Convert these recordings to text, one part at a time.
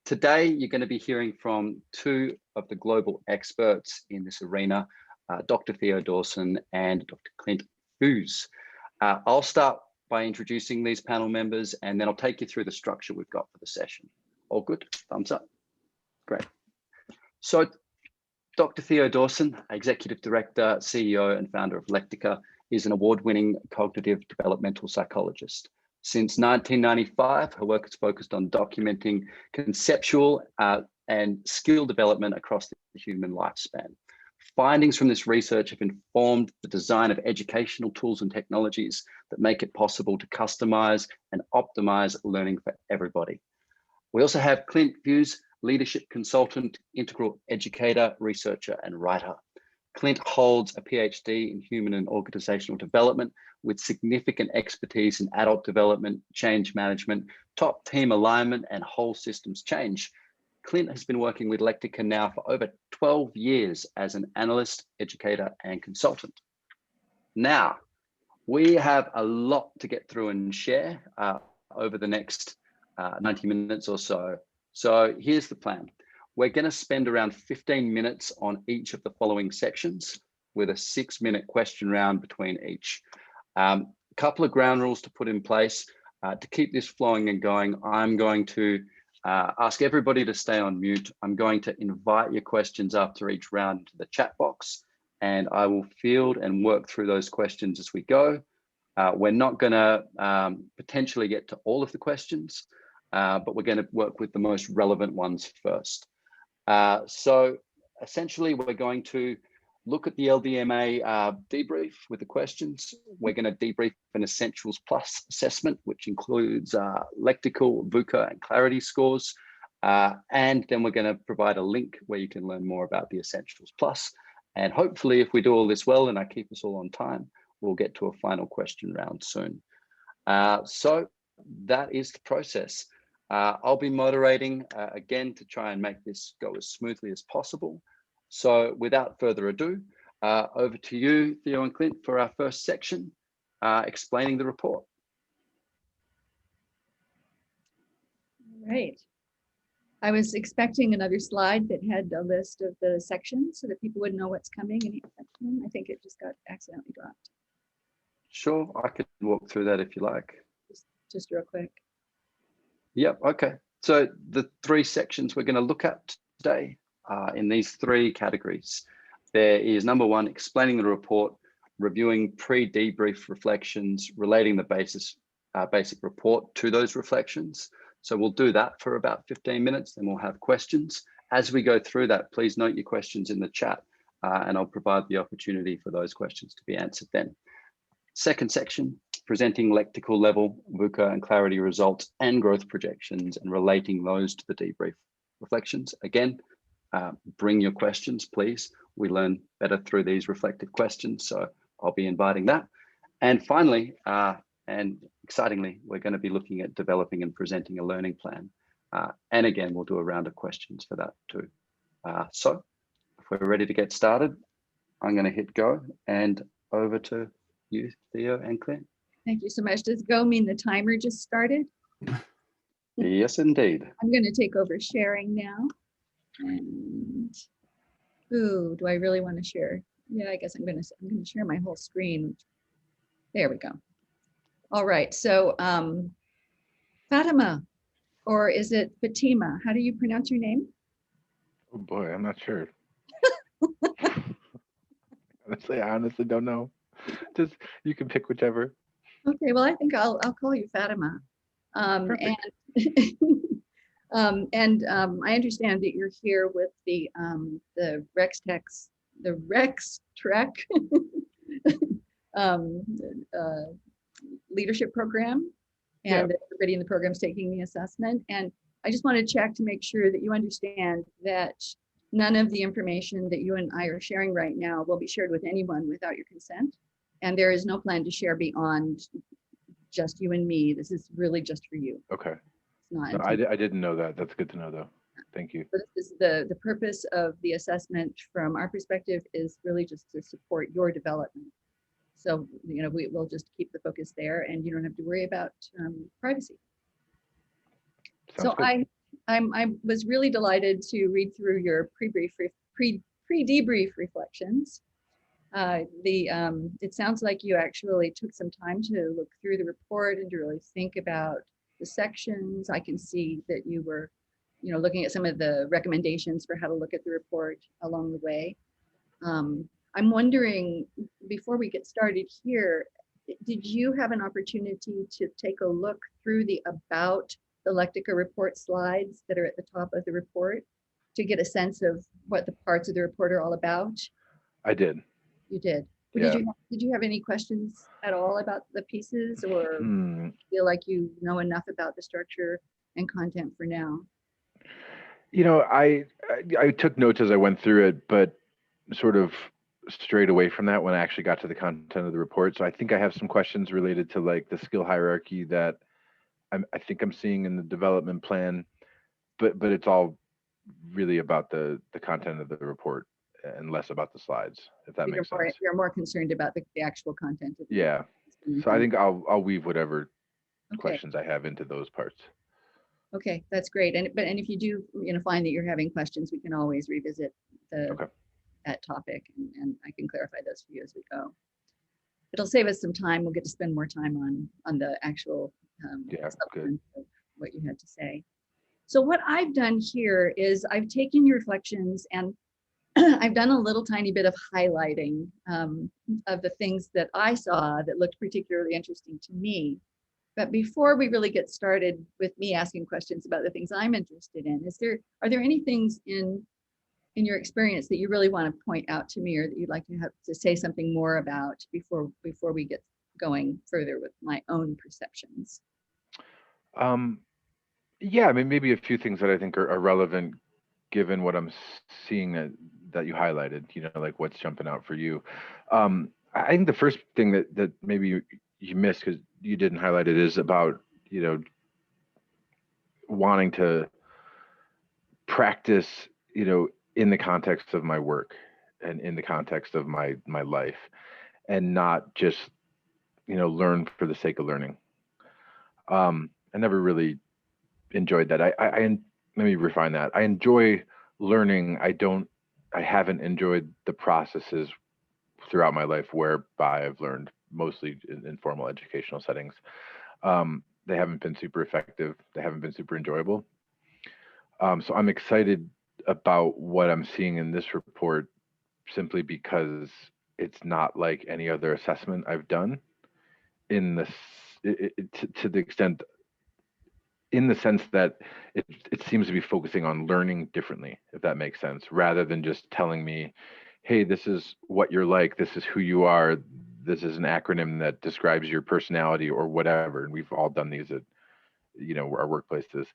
Today, you're going to be hearing from two of the global experts in this arena, Dr. Theo Dawson and Dr. Clint Hughes. I'll start by introducing these panel members, and then I'll take you through the structure we've got for the session. All good? Thumbs up. Great. So Dr. Theo Dawson, Executive Director, CEO, and founder of Lectica, is an award-winning cognitive developmental psychologist. Since 1995, her work has focused on documenting conceptual and skill development across the human lifespan. Findings from this research have informed the design of educational tools and technologies that make it possible to customize and optimize learning for everybody. We also have Clint Hughes, leadership consultant, integral educator, researcher, and writer. Clint holds a PhD in human and organizational development with significant expertise in adult development, change management, top team alignment, and whole systems change. Clint has been working with Lectica now for over 12 years as an analyst, educator, and consultant. Now, we have a lot to get through and share over the next 90 minutes or so. So here's the plan. We're going to spend around 15 minutes on each of the following sections with a 6-minute question round between each. A couple of ground rules to put in place to keep this flowing and going. I'm going to ask everybody to stay on mute. I'm going to invite your questions after each round into the chat box, and I will field and work through those questions as we go. We're not going to potentially get to all of the questions, but we're going to work with the most relevant ones first. So essentially, we're going to look at the LDMA debrief with the questions. We're going to debrief an Essentials Plus assessment, which includes Lectical, VUCA, and Clarity scores. And then we're going to provide a link where you can learn more about the Essentials Plus. And hopefully, if we do all this well and I keep us all on time, we'll get to a final question round soon. So that is the process. I'll be moderating again to try and make this go as smoothly as possible. So without further ado, over to you, Theo and Clint, for our first section, explaining the report. Right. I was expecting another slide that had a list of the sections so that people would know what's coming in each section. I think it just got accidentally dropped. Sure, I could walk through that if you like. Just real quick. Yep, okay. So the 3 sections we're going to look at today are in these 3 categories. There is number 1, explaining the report, reviewing pre-debrief reflections, relating the basic report to those reflections. So we'll do that for about 15 minutes, then we'll have questions. As we go through that, please note your questions in the chat, and I'll provide the opportunity for those questions to be answered then. Second section, presenting lectical level, VUCA and Clarity results and growth projections and relating those to the debrief reflections. Again, bring your questions, please. We learn better through these reflective questions, so I'll be inviting that. And finally, and excitingly, we're going to be looking at developing and presenting a learning plan. And again, we'll do a round of questions for that too. So if we're ready to get started, I'm going to hit go and over to you, Theo and Clint. Thank you so much. Does go mean the timer just started? Yes, indeed. I'm going to take over sharing now. And ooh, do I really want to share? Yeah, I guess I'm going to share my whole screen. There we go. All right. So Fatima, or is it Fatima? How do you pronounce your name? Oh boy, I'm not sure. I honestly don't know. Just you can pick whichever. Okay, well, I think I'll call you Fatima. I understand that you're here with the Rex Trek leadership program, and that everybody in the program is taking the assessment. And I just want to check to make sure that you understand that none of the information that you and I are sharing right now will be shared with anyone without your consent. And there is no plan to share beyond just you and me. This is really just for you. Okay. It's not. No, I didn't know that. That's good to know, though. Thank you. But this is the purpose of the assessment from our perspective is really just to support your development. So, you know, we'll just keep the focus there, and you don't have to worry about privacy. Sounds good. I was really delighted to read through your pre-debrief reflections. It sounds like you actually took some time to look through the report and to really think about the sections. I can see that you were, looking at some of the recommendations for how to look at the report along the way. I'm wondering, before we get started here, did you have an opportunity to take a look through the About the Lectica report slides that are at the top of the report to get a sense of what the parts of the report are all about? I did. You did. Yeah. Did you have any questions at all about the pieces, or feel like you know enough about the structure and content for now? I took notes as I went through it, but sort of strayed away from that when I actually got to the content of the report. So I think I have some questions related to like the skill hierarchy that I think I'm seeing in the development plan, but it's all really about the content of the report and less about the slides, if that makes sense. You're more concerned about the actual content of the Yeah. So I think I'll weave whatever questions I have into those parts. Okay, that's great. And if you do find that you're having questions, we can always revisit that topic, and I can clarify those for you as we go. It'll save us some time. We'll get to spend more time on the actual substance of what you had to say. So what I've done here is I've taken your reflections and I've done a little tiny bit of highlighting of the things that I saw that looked particularly interesting to me. But before we really get started with me asking questions about the things I'm interested in, are there any things in your experience that you really want to point out to me, or that you'd like to have to say something more about before we get going further with my own perceptions? Yeah, I mean, maybe a few things that I think are relevant given what I'm seeing that you highlighted, like what's jumping out for you. I think the first thing that maybe you missed because you didn't highlight it is about, wanting to practice, in the context of my work and in the context of my life, and not just, learn for the sake of learning. I never really enjoyed that. I let me refine that. I enjoy learning. I haven't enjoyed the processes throughout my life whereby I've learned, mostly in formal educational settings. They haven't been super effective. They haven't been super enjoyable. So I'm excited about what I'm seeing in this report, simply because it's not like any other assessment I've done in this, to the extent, in the sense that it seems to be focusing on learning differently, if that makes sense, rather than just telling me, hey, this is what you're like, this is who you are, this is an acronym that describes your personality or whatever. And we've all done these at, our workplaces.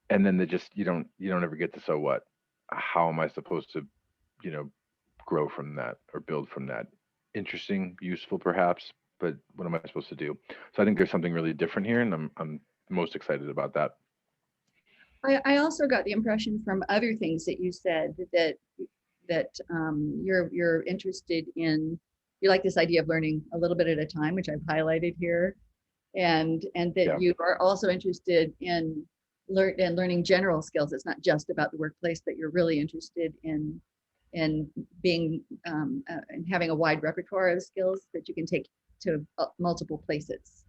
And then you don't ever get to, so what? How am I supposed to, grow from that or build from that? Interesting, useful perhaps, but what am I supposed to do? So I think there's something really different here, and I'm most excited about that. I also got the impression from other things that you said that you're interested in. You like this idea of learning a little bit at a time, which I've highlighted here, and that you are also interested in learning general skills. It's not just about the workplace, but you're really interested in being and having a wide repertoire of skills that you can take to multiple places.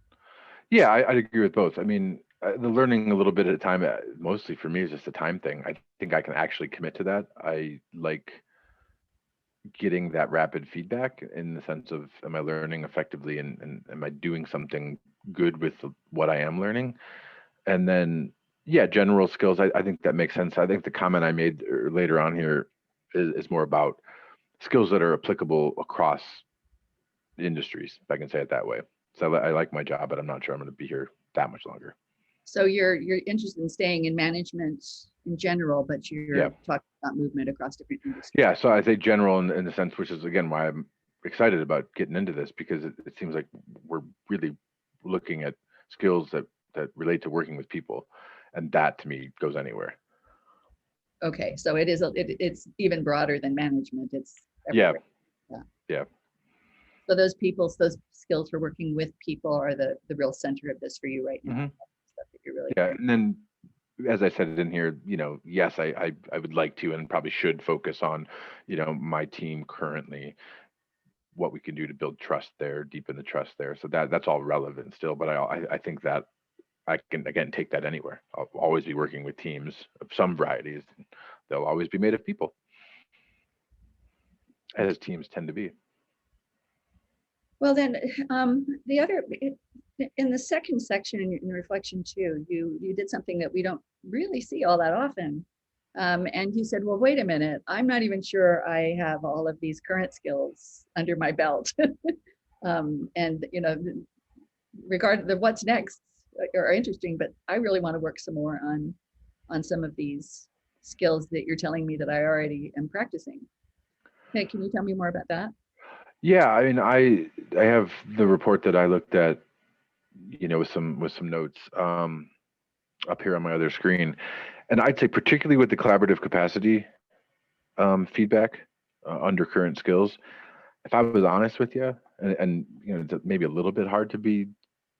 Yeah, I'd agree with both. I mean, the learning a little bit at a time, mostly for me, is just a time thing. I think I can actually commit to that. I like getting that rapid feedback in the sense of, am I learning effectively, and am I doing something good with what I am learning? And then, yeah, general skills, I think that makes sense. I think the comment I made later on here is more about skills that are applicable across industries, if I can say it that way. So I like my job, but I'm not sure I'm going to be here that much longer. So you're interested in staying in management in general, but you're talking about movement across different industries. Yeah, so I say general in the sense, which is again why I'm excited about getting into this, because it seems like we're really looking at skills that relate to working with people, and that to me goes anywhere. Okay, so it's even broader than management. It's everywhere. Yeah. So those skills for working with people are the real center of this for you right now. Mm-hmm. Stuff that you're really and then as I said in here, yes, I would like to and probably should focus on, my team currently, what we can do to build trust there, deepen the trust there. So that's all relevant still. But I think that I can, again, take that anywhere. I'll always be working with teams of some varieties. They'll always be made of people, as teams tend to be. Well, then in the second section in reflection 2, you did something that we don't really see all that often. And you said, well, wait a minute, I'm not even sure I have all of these current skills under my belt. And, regarding the what's next are interesting, but I really want to work some more on some of these skills that you're telling me that I already am practicing. Hey, can you tell me more about that? Yeah, I mean, I have the report that I looked at, with some notes up here on my other screen, and I'd say particularly with the collaborative capacity feedback under current skills, if I was honest with you, and maybe a little bit hard to be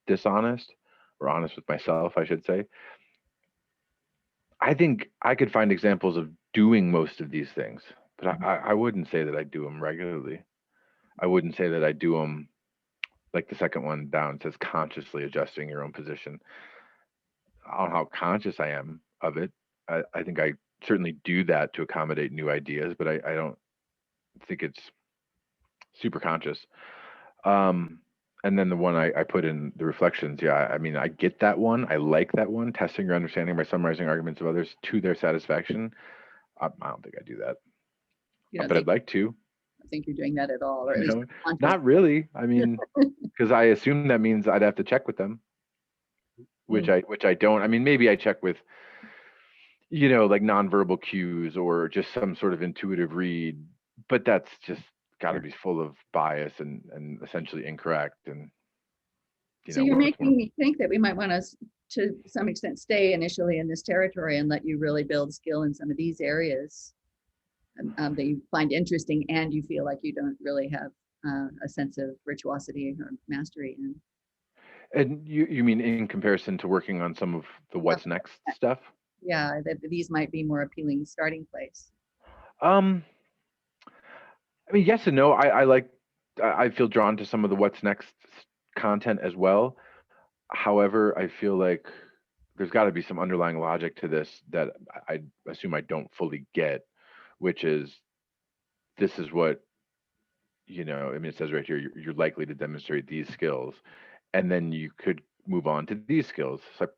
dishonest or honest with myself, I should say, I think I could find examples of doing most of these things, but I wouldn't say that I do them regularly. I wouldn't say that I do them, like the second one down says, consciously adjusting your own position. I don't know how conscious I am of it. I think I certainly do that to accommodate new ideas, but I don't think it's super conscious. And then the one I put in the reflections, yeah, I mean, I get that one. I like that one, testing your understanding by summarizing arguments of others to their satisfaction. I don't think I do that, but I'd like to. I think you're doing that at all, or at least not really. I mean, because I assume that means I'd have to check with them, which I don't. I mean, maybe I check with, like nonverbal cues or just some sort of intuitive read, but that's just got to be full of bias and essentially incorrect. And so you're making me think that we might want to some extent stay initially in this territory and let you really build skill in some of these areas that you find interesting and you feel like you don't really have a sense of virtuosity or mastery in. And you mean in comparison to working on some of the what's next stuff? Yeah, that these might be more appealing starting place. I mean, yes and no. I feel drawn to some of the what's next content as well. However, I feel like there's got to be some underlying logic to this that I assume I don't fully get, which is this is what, I mean, it says right here, you're likely to demonstrate these skills, and then you could move on to these skills. So I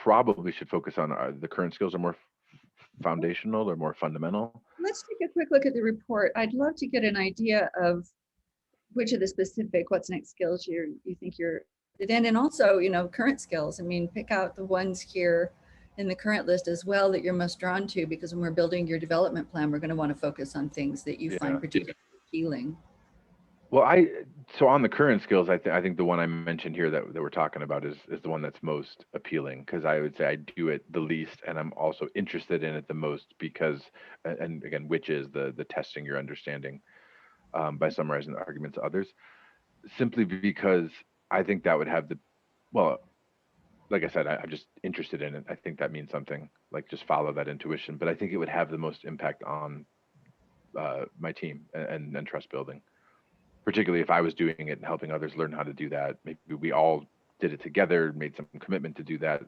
probably should focus on the current skills are more foundational or more fundamental. Let's take a quick look at the report. I'd love to get an idea of which of the specific what's next skills you think you're in, and also, current skills. I mean, pick out the ones here in the current list as well that you're most drawn to, because when we're building your development plan, we're going to want to focus on things that you find particularly appealing. Well, so on the current skills, I think the one I mentioned here that we're talking about is the one that's most appealing, because I would say I do it the least, and I'm also interested in it the most because, and again, which is the testing your understanding by summarizing the arguments of others, simply because I think that would have well, like I said, I'm just interested in it. I think that means something, like just follow that intuition, but I think it would have the most impact on my team and trust building. Particularly if I was doing it and helping others learn how to do that. Maybe we all did it together, made some commitment to do that.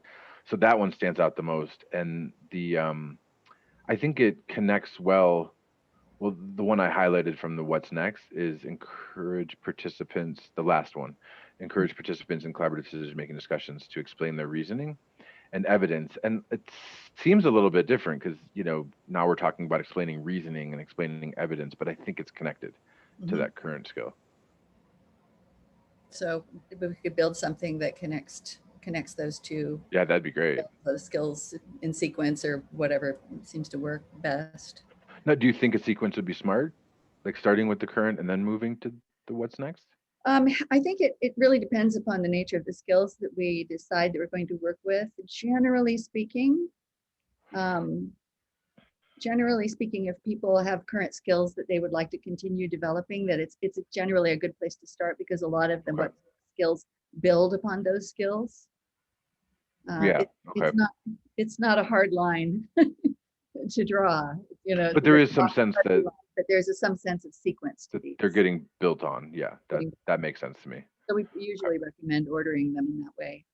So that one stands out the most. And I think it connects well. Well, the one I highlighted from the what's next is encourage participants, the last one, encourage participants in collaborative decision-making discussions to explain their reasoning and evidence. And it seems a little bit different because, now we're talking about explaining reasoning and explaining evidence, but I think it's connected to that current skill. So if we could build something that connects those two. Yeah, that'd be great. Those skills in sequence or whatever seems to work best. Now, do you think a sequence would be smart? Like starting with the current and then moving to the what's next? I think it really depends upon the nature of the skills that we decide that we're going to work with. Generally speaking, if people have current skills that they would like to continue developing, that it's generally a good place to start, because a lot of them what skills build upon those skills. Yeah. Okay. It's not a hard line to draw, But there is some sense that but there's some sense of sequence to these. they're getting built on. Yeah, that makes sense to me. So we usually recommend ordering them in that way.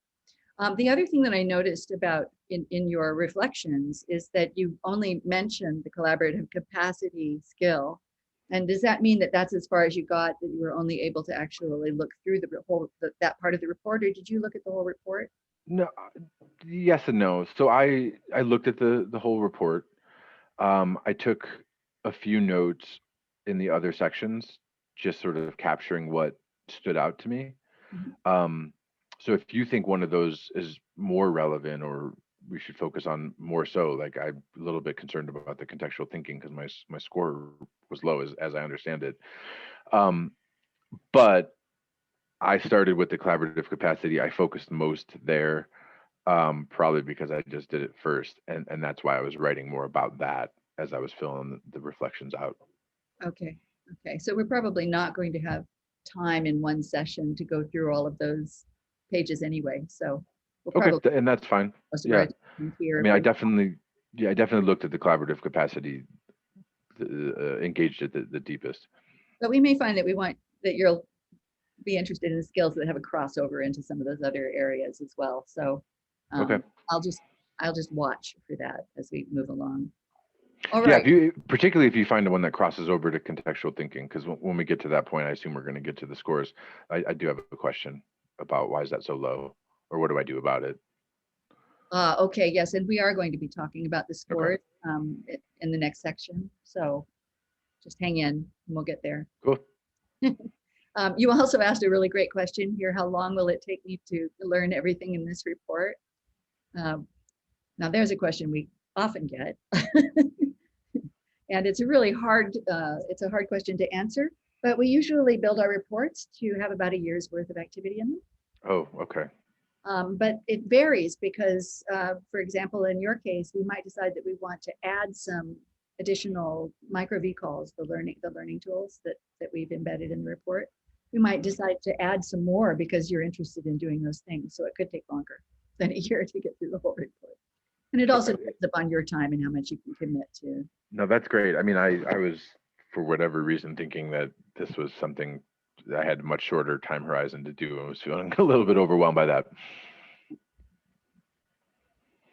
The other thing that I noticed about in your reflections is that you only mentioned the collaborative capacity skill. And does that mean that that's as far as you got, that you were only able to actually look through that part of the report, or did you look at the whole report? No, yes and no. So I looked at the whole report. I took a few notes in the other sections, just sort of capturing what stood out to me. So if you think one of those is more relevant, or we should focus on more so, like I'm a little bit concerned about the contextual thinking because my score was low as I understand it. But I started with the collaborative capacity. I focused most there, probably because I just did it first, and that's why I was writing more about that as I was filling the reflections out. Okay. So we're probably not going to have time in one session to go through all of those pages anyway. So we'll probably, and that's fine. Yeah. I mean, I definitely looked at the collaborative capacity, engaged it the deepest. But we may find that you'll be interested in the skills that have a crossover into some of those other areas as well. So I'll just watch for that as we move along. All right. Yeah, particularly if you find the one that crosses over to contextual thinking, because when we get to that point, I assume we're going to get to the scores. I do have a question about why is that so low, or what do I do about it? Okay, yes, and we are going to be talking about the scores in the next section. So just hang in and we'll get there. Cool. You also asked a really great question here. How long will it take me to learn everything in this report? Now there's a question we often get. And it's a really hard, question to answer, but we usually build our reports to have about a year's worth of activity in them. Oh, okay. But it varies because, for example, in your case, we might decide that we want to add some additional micro VCalls, the learning tools that we've embedded in the report. We might decide to add some more because you're interested in doing those things. So it could take longer than a year to get through the whole report. And it also depends upon your time and how much you can commit to. No, that's great. I mean, I was, for whatever reason, thinking that this was something that I had a much shorter time horizon to do, and was feeling a little bit overwhelmed by that.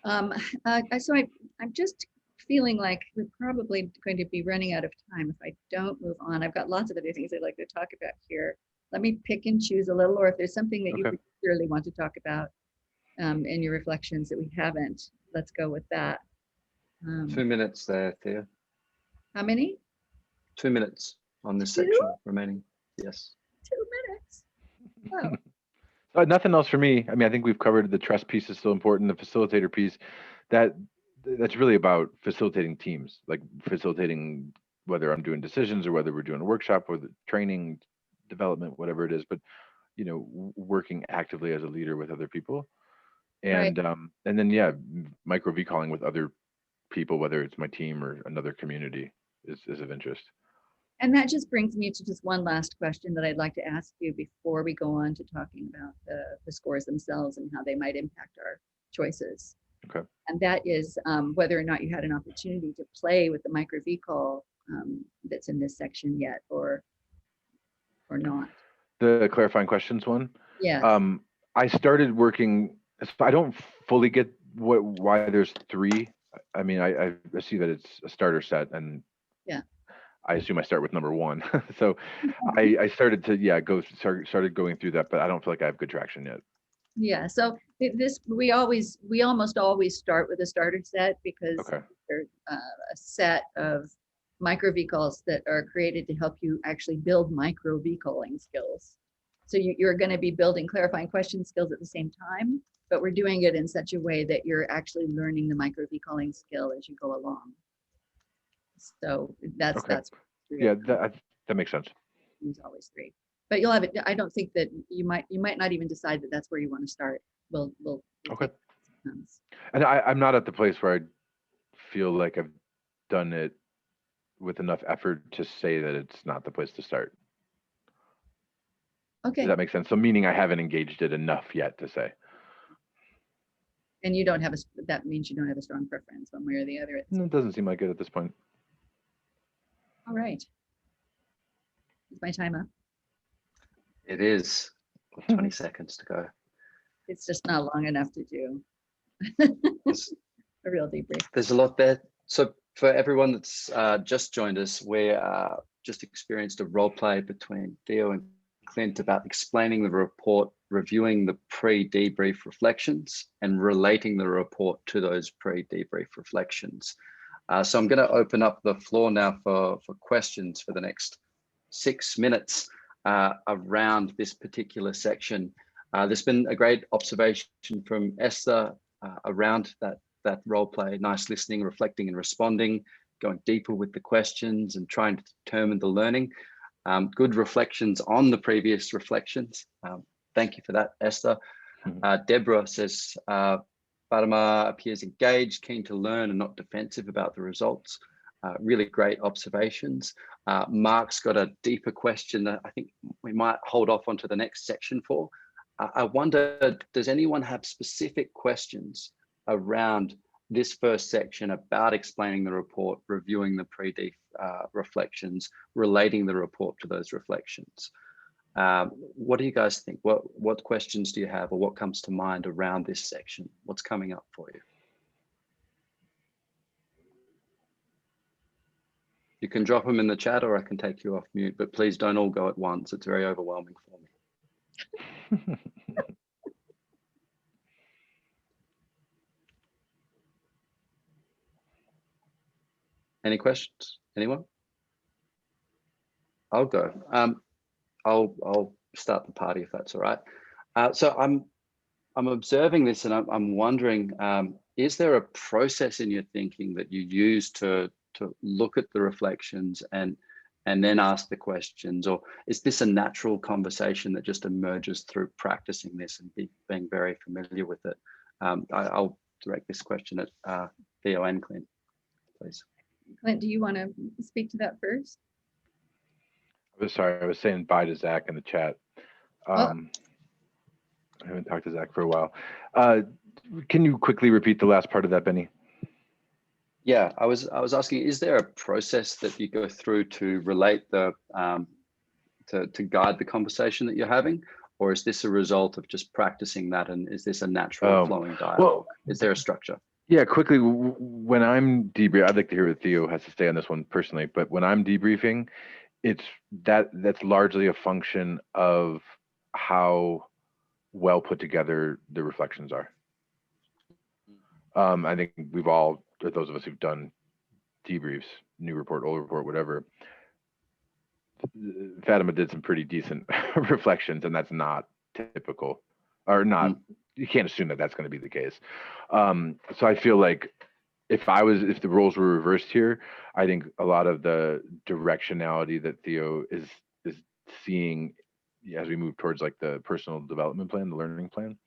So I'm just feeling like we're probably going to be running out of time if I don't move on. I've got lots of other things I'd like to talk about here. Let me pick and choose a little, or if there's something that you particularly want to talk about in your reflections that we haven't, let's go with that. 2 minutes there, Thea. How many? 2 minutes on this section remaining. Yes. 2 minutes. Oh. Nothing else for me. I mean, I think we've covered the trust piece is still important. The facilitator piece, that's really about facilitating teams, like facilitating whether I'm doing decisions or whether we're doing a workshop or the training, development, whatever it is. But working actively as a leader with other people, and then micro VCalling with other people, whether it's my team or another community, is of interest. And that just brings me to just one last question that I'd like to ask you before we go on to talking about the scores themselves and how they might impact our choices. Okay. And that is whether or not you had an opportunity to play with the micro VCal that's in this section yet, or not. The clarifying questions one? Yes. I started working, so I don't fully get why there's 3. I mean, I see that it's a starter set, and I assume I start with number 1. So I started to started going through that, but I don't feel like I have good traction yet. Yeah, so we almost always start with a starter set because they're a set of micro VCalls that are created to help you actually build micro VCalling skills. So you're going to be building clarifying question skills at the same time, but we're doing it in such a way that you're actually learning the micro VCalling skill as you go along. So that's that makes sense. There's always 3, but you'll have it. I don't think that you might not even decide that that's where you want to start. We'll okay. And I'm not at the place where I feel like I've done it with enough effort to say that it's not the place to start. Okay. Does that make sense? So meaning I haven't engaged it enough yet to say. And you don't have that means you don't have a strong preference one way or the other. It doesn't seem like it at this point. All right. Is my time up? It is 20 seconds to go. It's just not long enough to do a real debrief. There's a lot there. So for everyone that's just joined us, we just experienced a role play between Theo and Clint about explaining the report, reviewing the pre-debrief reflections, and relating the report to those pre-debrief reflections. So I'm going to open up the floor now for questions for the next 6 minutes around this particular section. There's been a great observation from Esther around that role play, nice listening, reflecting and responding, going deeper with the questions and trying to determine the learning. Good reflections on the previous reflections. Thank you for that, Esther. Deborah says, Fatima appears engaged, keen to learn and not defensive about the results. Really great observations. Mark's got a deeper question that I think we might hold off onto the next section for. I wonder, does anyone have specific questions around this first section about explaining the report, reviewing the pre-debrief reflections, relating the report to those reflections? What do you guys think? What questions do you have, or what comes to mind around this section? What's coming up for you? You can drop them in the chat, or I can take you off mute, but please don't all go at once. It's very overwhelming for me. Any questions? Anyone? I'll go. I'll start the party if that's all right. So I'm observing this, and I'm wondering, is there a process in your thinking that you use to look at the reflections and then ask the questions, or is this a natural conversation that just emerges through practicing this and being very familiar with it? I'll direct this question at Theo and Clint, please. Clint, do you want to speak to that first? Sorry, I was saying bye to Zach in the chat. I haven't talked to Zach for a while. Can you quickly repeat the last part of that, Benny? Yeah, I was asking, is there a process that you go through to relate the to guide the conversation that you're having, or is this a result of just practicing that, and is this a natural flowing dialogue? Well, is there a structure? Yeah, quickly, when I'm debriefing, I'd like to hear what Theo has to say on this one personally, but when I'm debriefing, that's largely a function of how well put together the reflections are. I think we've all, those of us who've done debriefs, new report, old report, whatever, Fatima did some pretty decent reflections, and that's not typical, or not, you can't assume that that's going to be the case. So I feel like if the roles were reversed here, I think a lot of the directionality that Theo is seeing as we move towards like the personal development plan, the learning plan,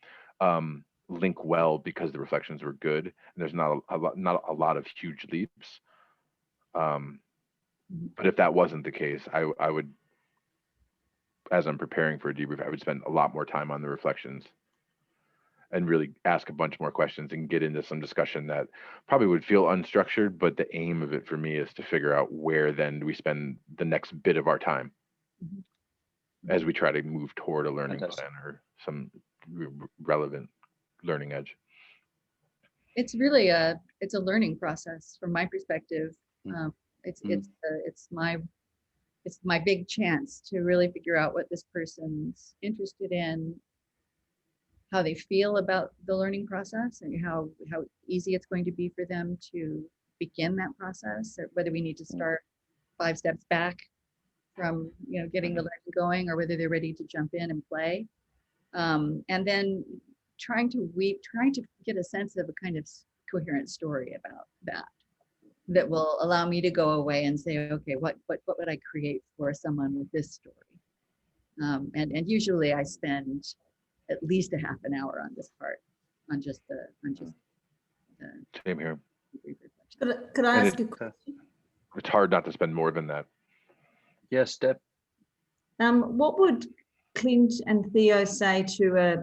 link well because the reflections were good and there's not a lot of huge leaps. But if that wasn't the case, I would, as I'm preparing for a debrief, I would spend a lot more time on the reflections and really ask a bunch more questions and get into some discussion that probably would feel unstructured, but the aim of it for me is to figure out where then do we spend the next bit of our time as we try to move toward a learning plan or some relevant learning edge. It's really it's a learning process from my perspective. It's my big chance to really figure out what this person's interested in, how they feel about the learning process, and how easy it's going to be for them to begin that process, or whether we need to start 5 steps back from getting the learning going, or whether they're ready to jump in and play. And then trying to get a sense of a kind of coherent story about that will allow me to go away and say, okay, what would I create for someone with this story? And usually I spend at least a half an hour on this part, on just the same here. Could I ask a question? It's hard not to spend more than that. Yes, Deb. What would Clint and Theo say to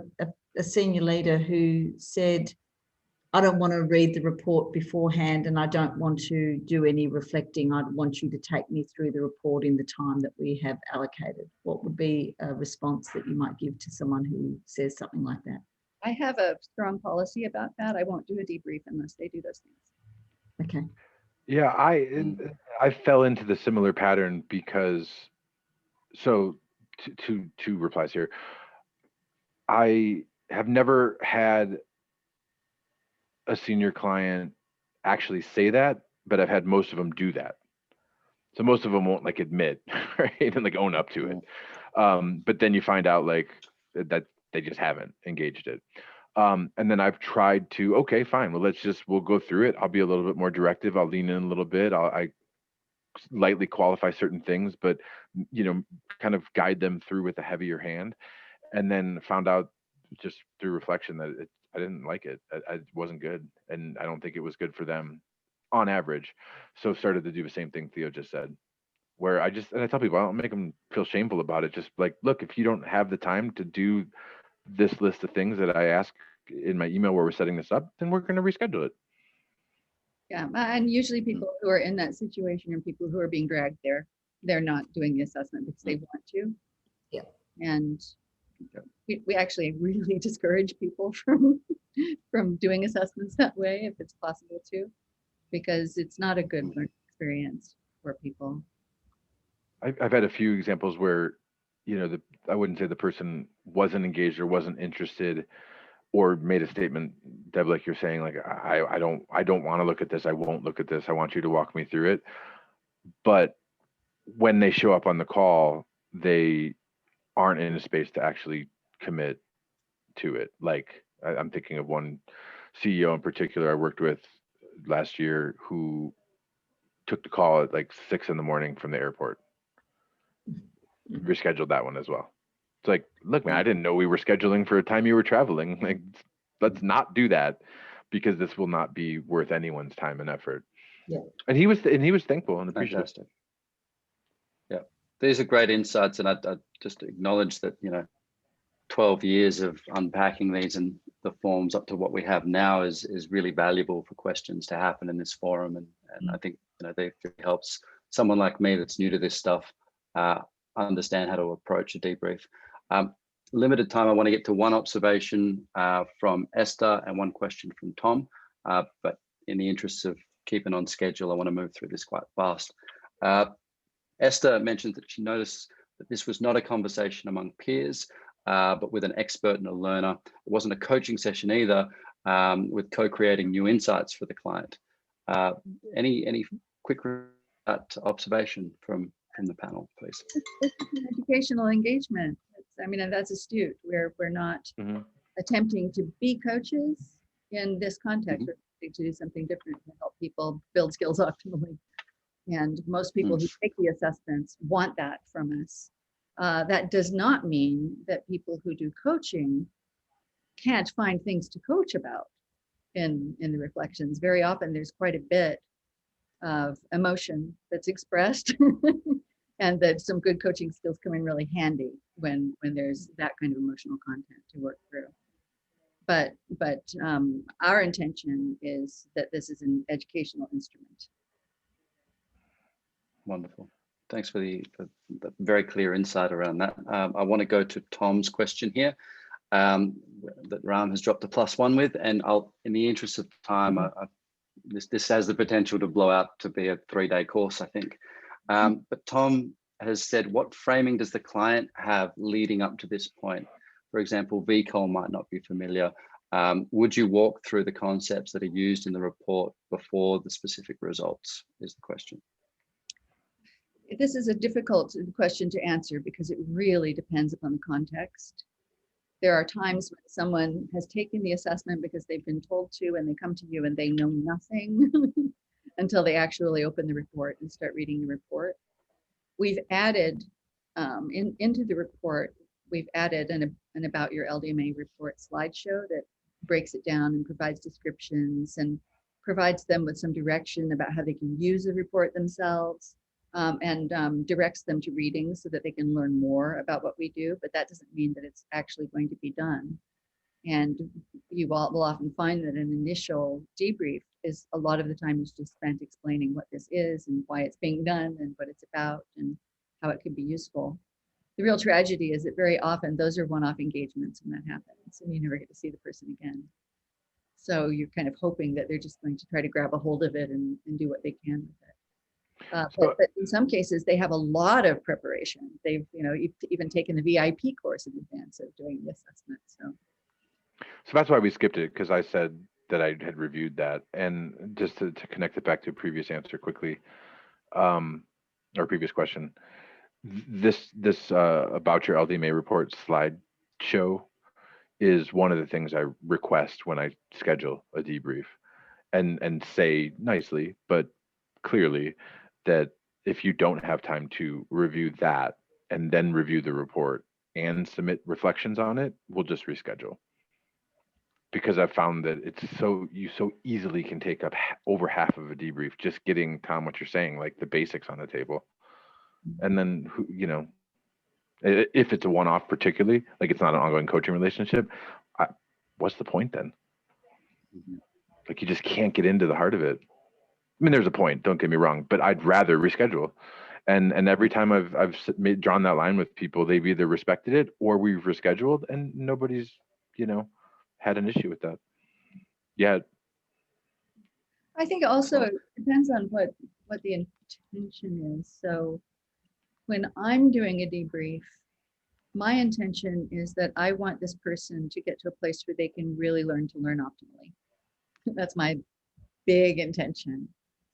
a senior leader who said, I don't want to read the report beforehand and I don't want to do any reflecting. I want you to take me through the report in the time that we have allocated. What would be a response that you might give to someone who says something like that? I have a strong policy about that. I won't do a debrief unless they do those things. Okay. Yeah, I fell into the similar pattern because, so two replies here. I have never had a senior client actually say that, but I've had most of them do that. So most of them won't like admit, right, and like own up to it. But then you find out like that they just haven't engaged it. And then I've tried to, okay, fine. Well, we'll go through it. I'll be a little bit more directive. I'll lean in a little bit. I lightly qualify certain things, but kind of guide them through with a heavier hand. And then found out just through reflection that I didn't like it. It wasn't good, and I don't think it was good for them on average. So started to do the same thing Theo just said, where I tell people I don't make them feel shameful about it. Just like, look, if you don't have the time to do this list of things that I ask in my email where we're setting this up, then we're going to reschedule it. Yeah, and usually people who are in that situation are people who are being dragged there. They're not doing the assessment because they want to. Yeah. And we actually really discourage people from doing assessments that way if it's possible to, because it's not a good learning experience for people. I've had a few examples where, I wouldn't say the person wasn't engaged or wasn't interested, or made a statement, Deb, like you're saying, like I don't want to look at this. I won't look at this. I want you to walk me through it. But when they show up on the call, they aren't in a space to actually commit to it. Like I'm thinking of one CEO in particular I worked with last year who took the call at like 6 a.m. from the airport. Rescheduled that one as well. It's like, look, man, I didn't know we were scheduling for a time you were traveling. Like, let's not do that, because this will not be worth anyone's time and effort. Yeah. And he was thankful and appreciative. Fantastic. Yeah, these are great insights, and I just acknowledge that 12 years of unpacking these and the forms up to what we have now is really valuable for questions to happen in this forum, and I think it helps someone like me that's new to this stuff understand how to approach a debrief. Limited time, I want to get to one observation from Esther and one question from Tom, but in the interests of keeping on schedule, I want to move through this quite fast. Esther mentioned that she noticed that this was not a conversation among peers, but with an expert and a learner. It wasn't a coaching session either, with co-creating new insights for the client. Any quick observation from the panel, please? This is an educational engagement. That's astute. We're not attempting to be coaches in this context. We're attempting to do something different to help people build skills optimally. And most people who take the assessments want that from us. That does not mean that people who do coaching can't find things to coach about in the reflections. Very often there's quite a bit of emotion that's expressed and that some good coaching skills come in really handy when there's that kind of emotional content to work through. But our intention is that this is an educational instrument. Wonderful. Thanks for the very clear insight around that. I want to go to Tom's question here that Ram has dropped a +1 with, and in the interest of time, this has the potential to blow out to be a 3-day course, I think. But Tom has said, what framing does the client have leading up to this point? For example, VCOL might not be familiar. Would you walk through the concepts that are used in the report before the specific results, is the question. This is a difficult question to answer because it really depends upon the context. There are times when someone has taken the assessment because they've been told to, and they come to you and they know nothing until they actually open the report and start reading the report. We've added into the report, we've added an About Your LDMA report slideshow that breaks it down and provides descriptions and provides them with some direction about how they can use the report themselves. And directs them to reading so that they can learn more about what we do, but that doesn't mean that it's actually going to be done. And you all will often find that an initial debrief is a lot of the time is just spent explaining what this is and why it's being done and what it's about and how it could be useful. The real tragedy is that very often those are one-off engagements when that happens and you never get to see the person again. So you're kind of hoping that they're just going to try to grab a hold of it and do what they can with it. But in some cases, they have a lot of preparation. They've, even taken the VIP course in advance of doing the assessment. So that's why we skipped it, because I said that I had reviewed that. And just to connect it back to a previous answer quickly, or previous question, this about your LDMA report slideshow is one of the things I request when I schedule a debrief, and say nicely but clearly that if you don't have time to review that and then review the report and submit reflections on it, we'll just reschedule. Because I've found that you so easily can take up over half of a debrief just getting, Tom, what you're saying, like the basics on the table. And then, if it's a one-off particularly, like it's not an ongoing coaching relationship, what's the point then? Like you just can't get into the heart of it. I mean, there's a point, don't get me wrong, but I'd rather reschedule. And every time I've drawn that line with people, they've either respected it or we've rescheduled, and nobody's, had an issue with that. Yeah. I think also it depends on what the intention is. So when I'm doing a debrief, my intention is that I want this person to get to a place where they can really learn to learn optimally. That's my big intention.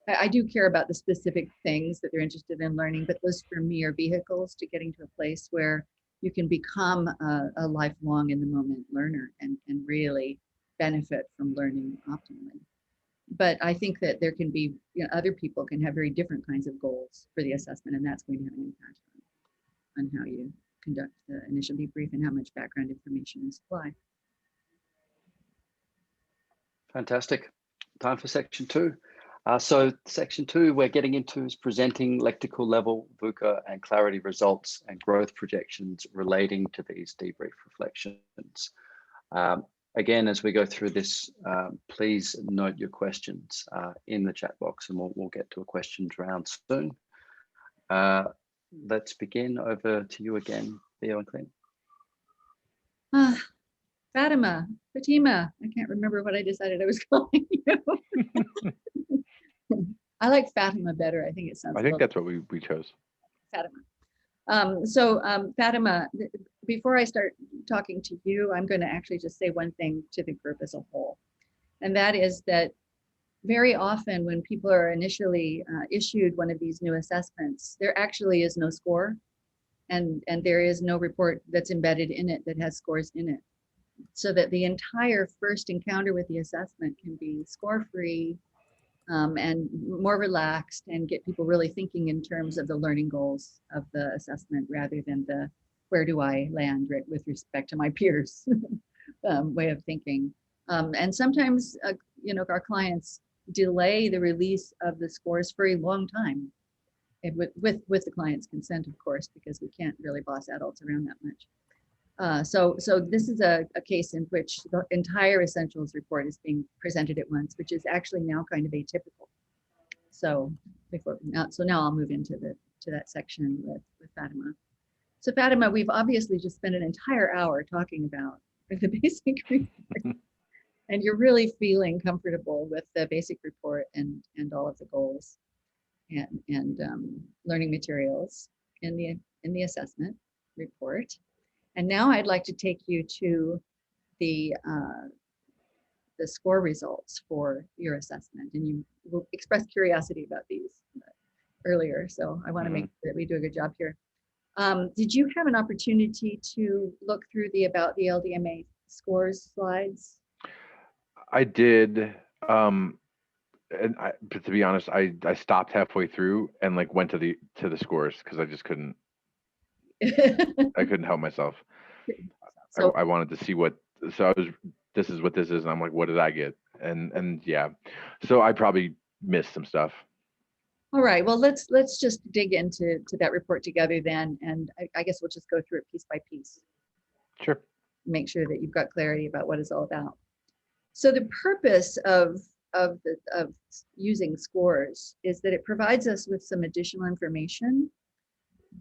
I do care about the specific things that they're interested in learning, but those for me are vehicles to getting to a place where you can become a lifelong in the moment learner and really benefit from learning optimally. But I think that there can be, other people can have very different kinds of goals for the assessment, and that's going to have an impact on how you conduct the initial debrief and how much background information you supply. Fantastic. Time for section 2. So section 2 we're getting into is presenting lectical level, VUCA and clarity results and growth projections relating to these debrief reflections. Again, as we go through this, please note your questions in the chat box, and we'll get to a questions round soon. Let's begin. Over to you again, Theo and Clint. Fatima, I can't remember what I decided I was calling you. I like Fatima better. I think it sounds. I think that's what we chose. Fatima. Fatima, before I start talking to you, I'm going to actually just say one thing to the group as a whole. And that is that very often when people are initially issued one of these new assessments, there actually is no score, and there is no report that's embedded in it that has scores in it. So that the entire first encounter with the assessment can be score-free, and more relaxed, and get people really thinking in terms of the learning goals of the assessment rather than the where do I land with respect to my peers way of thinking. And sometimes, our clients delay the release of the scores for a long time, with the client's consent, of course, because we can't really boss adults around that much. So this is a case in which the entire essentials report is being presented at once, which is actually now kind of atypical. So now I'll move into that section with Fatima. So Fatima, we've obviously just spent an entire hour talking about the basic report, and you're really feeling comfortable with the basic report and all of the goals and learning materials in the assessment report. And now I'd like to take you to the score results for your assessment. And you will express curiosity about these earlier, so I want to make sure that we do a good job here. Did you have an opportunity to look through the About the LDMA scores slides? I did, but to be honest, I stopped halfway through and went to the scores because I just couldn't. I couldn't help myself. So I wanted to see this is what this is, and I'm like, what did I get? And yeah, so I probably missed some stuff. All right, well, let's just dig into that report together then, and I guess we'll just go through it piece by piece. Sure. make sure that you've got clarity about what it's all about. So the purpose of using scores is that it provides us with some additional information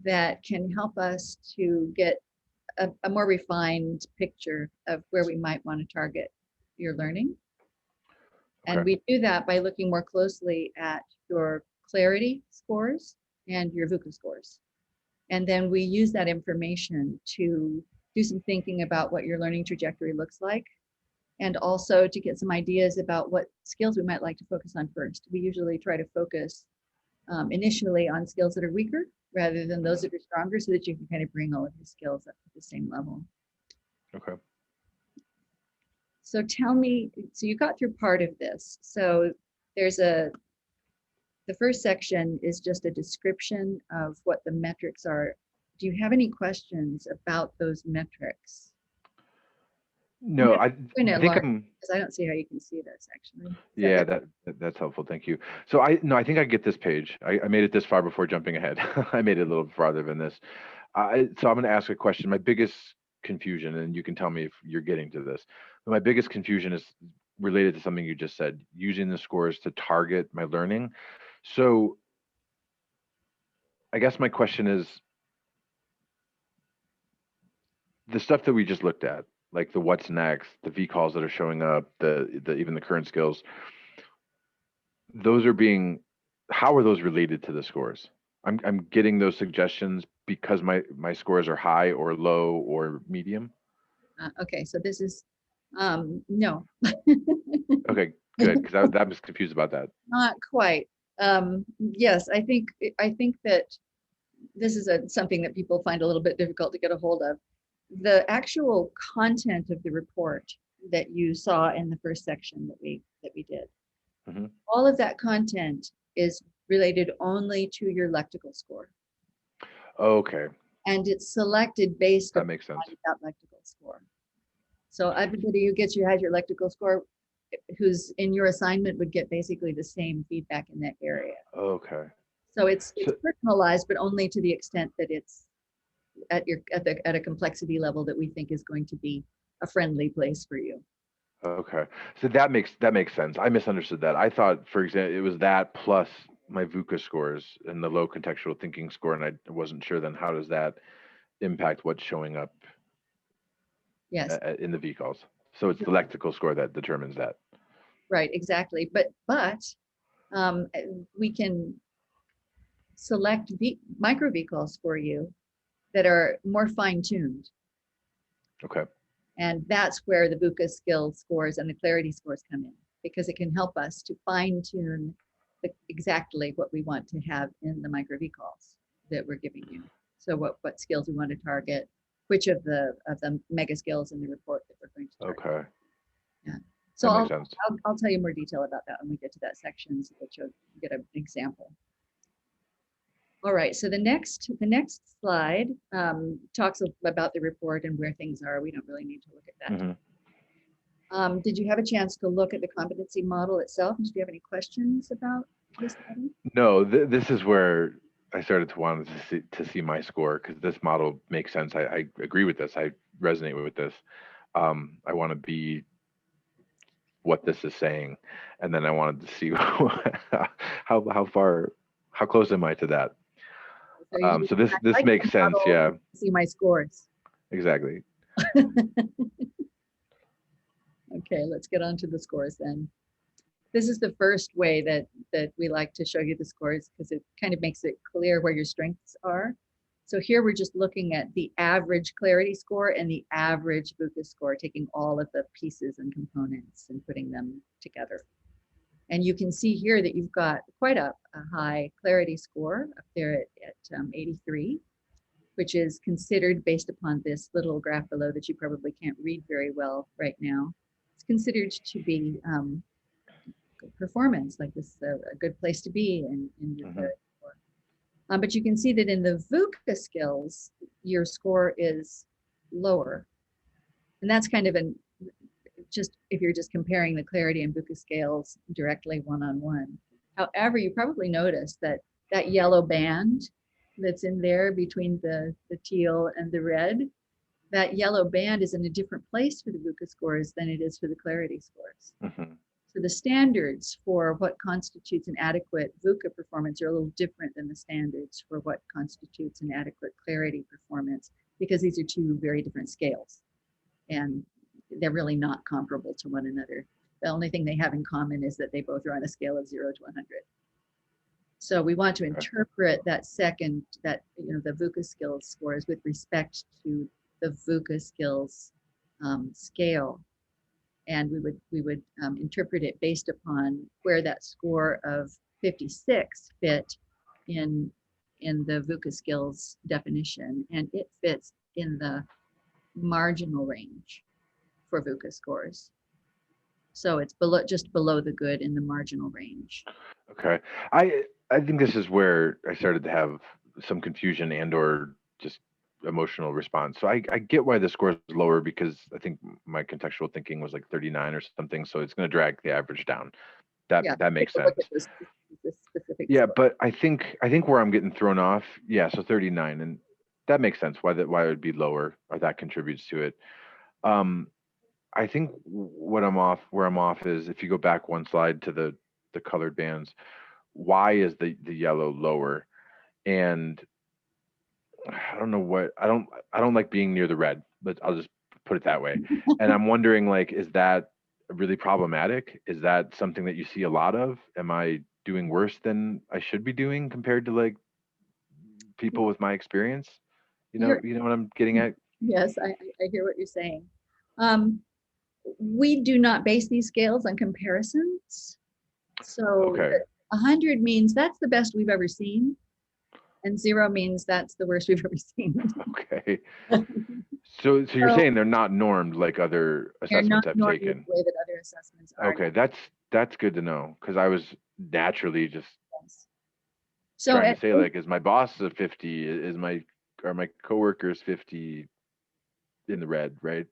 that can help us to get a more refined picture of where we might want to target your learning. And we do that by looking more closely at your clarity scores and your VUCA scores. And then we use that information to do some thinking about what your learning trajectory looks like, and also to get some ideas about what skills we might like to focus on first. We usually try to focus initially on skills that are weaker rather than those that are stronger, so that you can kind of bring all of your skills up to the same level. Okay. So tell me, so you got through part of this. So there's the first section is just a description of what the metrics are. Do you have any questions about those metrics? No, I think because I don't see how you can see this actually. Yeah, that's helpful. Thank you. So I think I get this page. I made it this far before jumping ahead. I made it a little farther than this. So I'm going to ask a question. My biggest confusion, and you can tell me if you're getting to this, but my biggest confusion is related to something you just said, using the scores to target my learning. So I guess my question is, the stuff that we just looked at, like the what's next, the VCalls that are showing up, even the current skills, those are being, how are those related to the scores? I'm getting those suggestions because my scores are high or low or medium. Okay, so this is no. Okay, good, because I was confused about that. Not quite. Yes, I think that this is something that people find a little bit difficult to get a hold of. The actual content of the report that you saw in the first section that we did, all of that content is related only to your Lectical score. Okay. And it's selected based on that Lectical score. So everybody who has your Lectical score, who's in your assignment, would get basically the same feedback in that area. Okay. So it's personalized, but only to the extent that it's at a complexity level that we think is going to be a friendly place for you. Okay, so that makes sense. I misunderstood that. I thought, for example, it was that plus my VUCA scores and the low contextual thinking score, and I wasn't sure then how does that impact what's showing up in the VCalls. So it's the Lectical score that determines that. Right, exactly. But we can select micro VCalls for you that are more fine-tuned. Okay. And that's where the VUCA skill scores and the clarity scores come in, because it can help us to fine-tune exactly what we want to have in the micro VCalls that we're giving you. So what skills we want to target, which of the mega skills in the report that we're going to target. Okay. Yeah. So I'll tell you more detail about that when we get to that section, so that you'll get an example. All right, so the next slide talks about the report and where things are. We don't really need to look at that. Did you have a chance to look at the competency model itself? Did you have any questions about this model? No, this is where I started to want to see my score, because this model makes sense. I agree with this. I resonate with this. I want to be what this is saying, and then I wanted to see how close am I to that. So this makes sense. Yeah. See my scores. Exactly. Okay, let's get on to the scores then. This is the first way that we like to show you the scores, because it kind of makes it clear where your strengths are. So here we're just looking at the average clarity score and the average VUCA score, taking all of the pieces and components and putting them together. And you can see here that you've got quite a high clarity score up there at 83, which is considered, based upon this little graph below that you probably can't read very well right now, it's considered to be good performance, like this a good place to be in your clarity score. But you can see that in the VUCA skills, your score is lower. And that's kind of just if you're just comparing the clarity and VUCA scales directly one-on-one. However, you probably noticed that yellow band that's in there between the teal and the red, that yellow band is in a different place for the VUCA scores than it is for the clarity scores. So the standards for what constitutes an adequate VUCA performance are a little different than the standards for what constitutes an adequate clarity performance, because these are two very different scales and they're really not comparable to one another. The only thing they have in common is that they both are on a scale of 0 to 100. So we want to interpret that the VUCA skills scores with respect to the VUCA skills scale. And we would interpret it based upon where that score of 56 fit in the VUCA skills definition, and it fits in the marginal range for VUCA scores. So it's just below the good in the marginal range. Okay, I think this is where I started to have some confusion and or just emotional response. So I get why the score is lower, because I think my contextual thinking was like 39 or something. So it's going to drag the average down. That makes sense. Yeah, but I think where I'm getting thrown off, yeah, so 39, and that makes sense why it would be lower, or that contributes to it. I think where I'm off is if you go back one slide to the colored bands, why is the yellow lower? And I don't know what, I don't like being near the red, but I'll just put it that way. And I'm wondering, like, is that really problematic? Is that something that you see a lot of? Am I doing worse than I should be doing compared to like people with my experience? You know what I'm getting at? Yes, I hear what you're saying. We do not base these scales on comparisons. So 100 means that's the best we've ever seen, and 0 means that's the worst we've ever seen. Okay. So you're saying they're not normed like other assessments I've taken? The way that other assessments are. Okay, that's good to know, because I was naturally just so trying to say, like, is my boss a 50? Are my coworkers 50 in the red, right?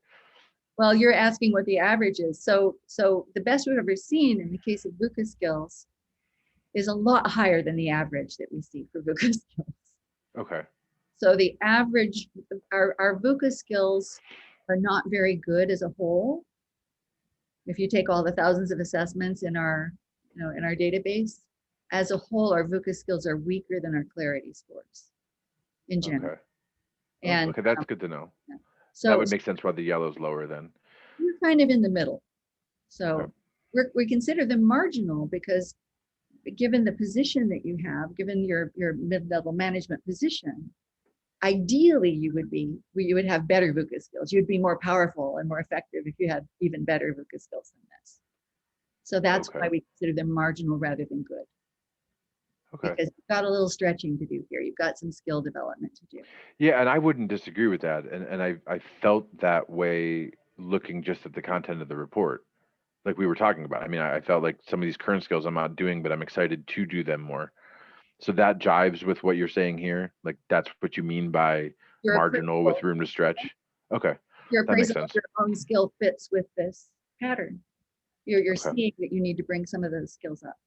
Well, you're asking what the average is. So the best we've ever seen in the case of VUCA skills is a lot higher than the average that we see for VUCA skills. Okay. So the average, our VUCA skills are not very good as a whole. If you take all the thousands of assessments in our database, as a whole, our VUCA skills are weaker than our clarity scores in general. Okay. And okay, that's good to know. Yeah. So that would make sense why the yellow's lower then. We're kind of in the middle. So we consider them marginal because given the position that you have, given your mid-level management position, ideally you would have better VUCA skills. You'd be more powerful and more effective if you had even better VUCA skills than this. So that's why we consider them marginal rather than good. Okay. Because you've got a little stretching to do here. You've got some skill development to do. Yeah, and I wouldn't disagree with that. And I felt that way looking just at the content of the report, like we were talking about. I mean, I felt like some of these current skills I'm not doing, but I'm excited to do them more. So that jives with what you're saying here. Like that's what you mean by marginal with room to stretch. Okay. Your appraisal of your own skill fits with this pattern. You're seeing that you need to bring some of those skills up.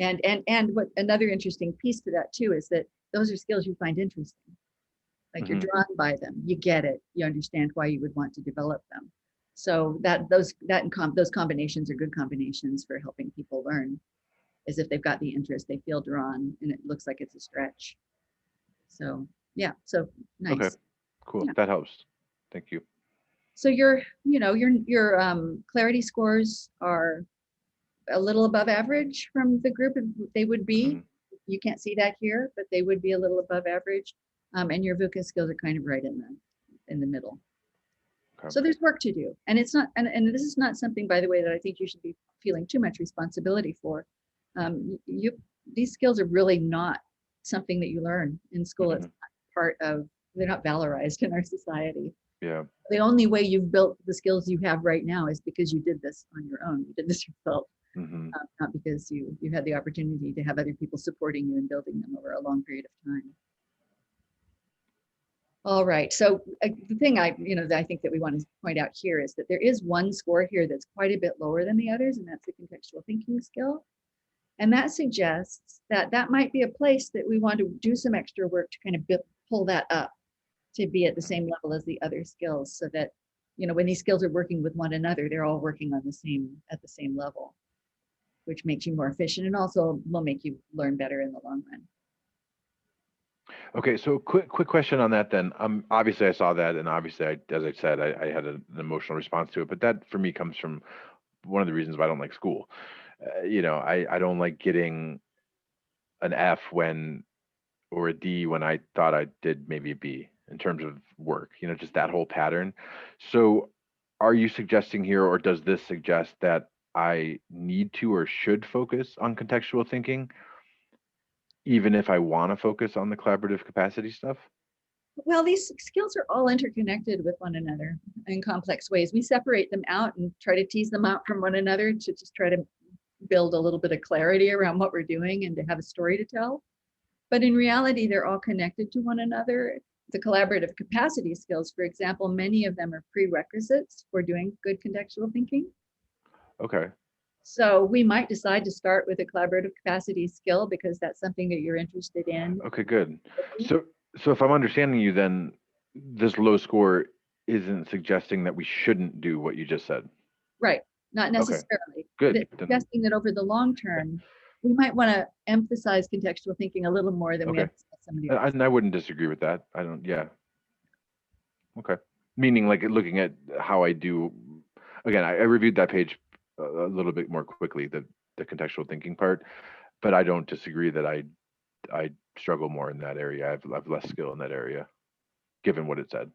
And what another interesting piece to that too is that those are skills you find interesting. Like you're drawn by them, you get it, you understand why you would want to develop them. So those combinations are good combinations for helping people learn. Is if they've got the interest, they feel drawn, and it looks like it's a stretch. So yeah, so nice. Okay, cool. Yeah. That helps. Thank you. So your clarity scores are a little above average from the group. They would be. You can't see that here, but they would be a little above average. And your VUCA skills are kind of right in the middle. Okay. So there's work to do, and it's not. And this is not something, by the way, that I think you should be feeling too much responsibility for. These skills are really not something that you learn in school. It's not they're not valorized in our society. Yeah. The only way you've built the skills you have right now is because you did this on your own. You did this yourself, not because you had the opportunity to have other people supporting you and building them over a long period of time. All right. So the thing I think that we want to point out here is that there is one score here that's quite a bit lower than the others, and that's the contextual thinking skill. And that suggests that might be a place that we want to do some extra work to kind of pull that up to be at the same level as the other skills, so that, you know, when these skills are working with one another, they're all working on at the same level, which makes you more efficient and also will make you learn better in the long run. Okay, so quick question on that then. Obviously I saw that, and obviously, as I said, I had an emotional response to it, but that for me comes from one of the reasons why I don't like school. You know, I don't like getting an F or a D when I thought I did maybe a B in terms of work, you know, just that whole pattern. So are you suggesting here, or does this suggest that I need to or should focus on contextual thinking, even if I want to focus on the collaborative capacity stuff? Well, these skills are all interconnected with one another in complex ways. We separate them out and try to tease them out from one another to just try to build a little bit of clarity around what we're doing and to have a story to tell. But in reality, they're all connected to one another. The collaborative capacity skills, for example, many of them are prerequisites for doing good contextual thinking. Okay. So we might decide to start with a collaborative capacity skill because that's something that you're interested in. Okay, good. So if I'm understanding you, then this low score isn't suggesting that we shouldn't do what you just said. Right, not necessarily. Good. But it's suggesting that over the long term, we might want to emphasize contextual thinking a little more than we emphasize somebody else. And I wouldn't disagree with that. I don't, yeah. Okay. Meaning like looking at how I do, again, I reviewed that page a little bit more quickly, the contextual thinking part, but I don't disagree that I struggle more in that area. I have less skill in that area, given what it said.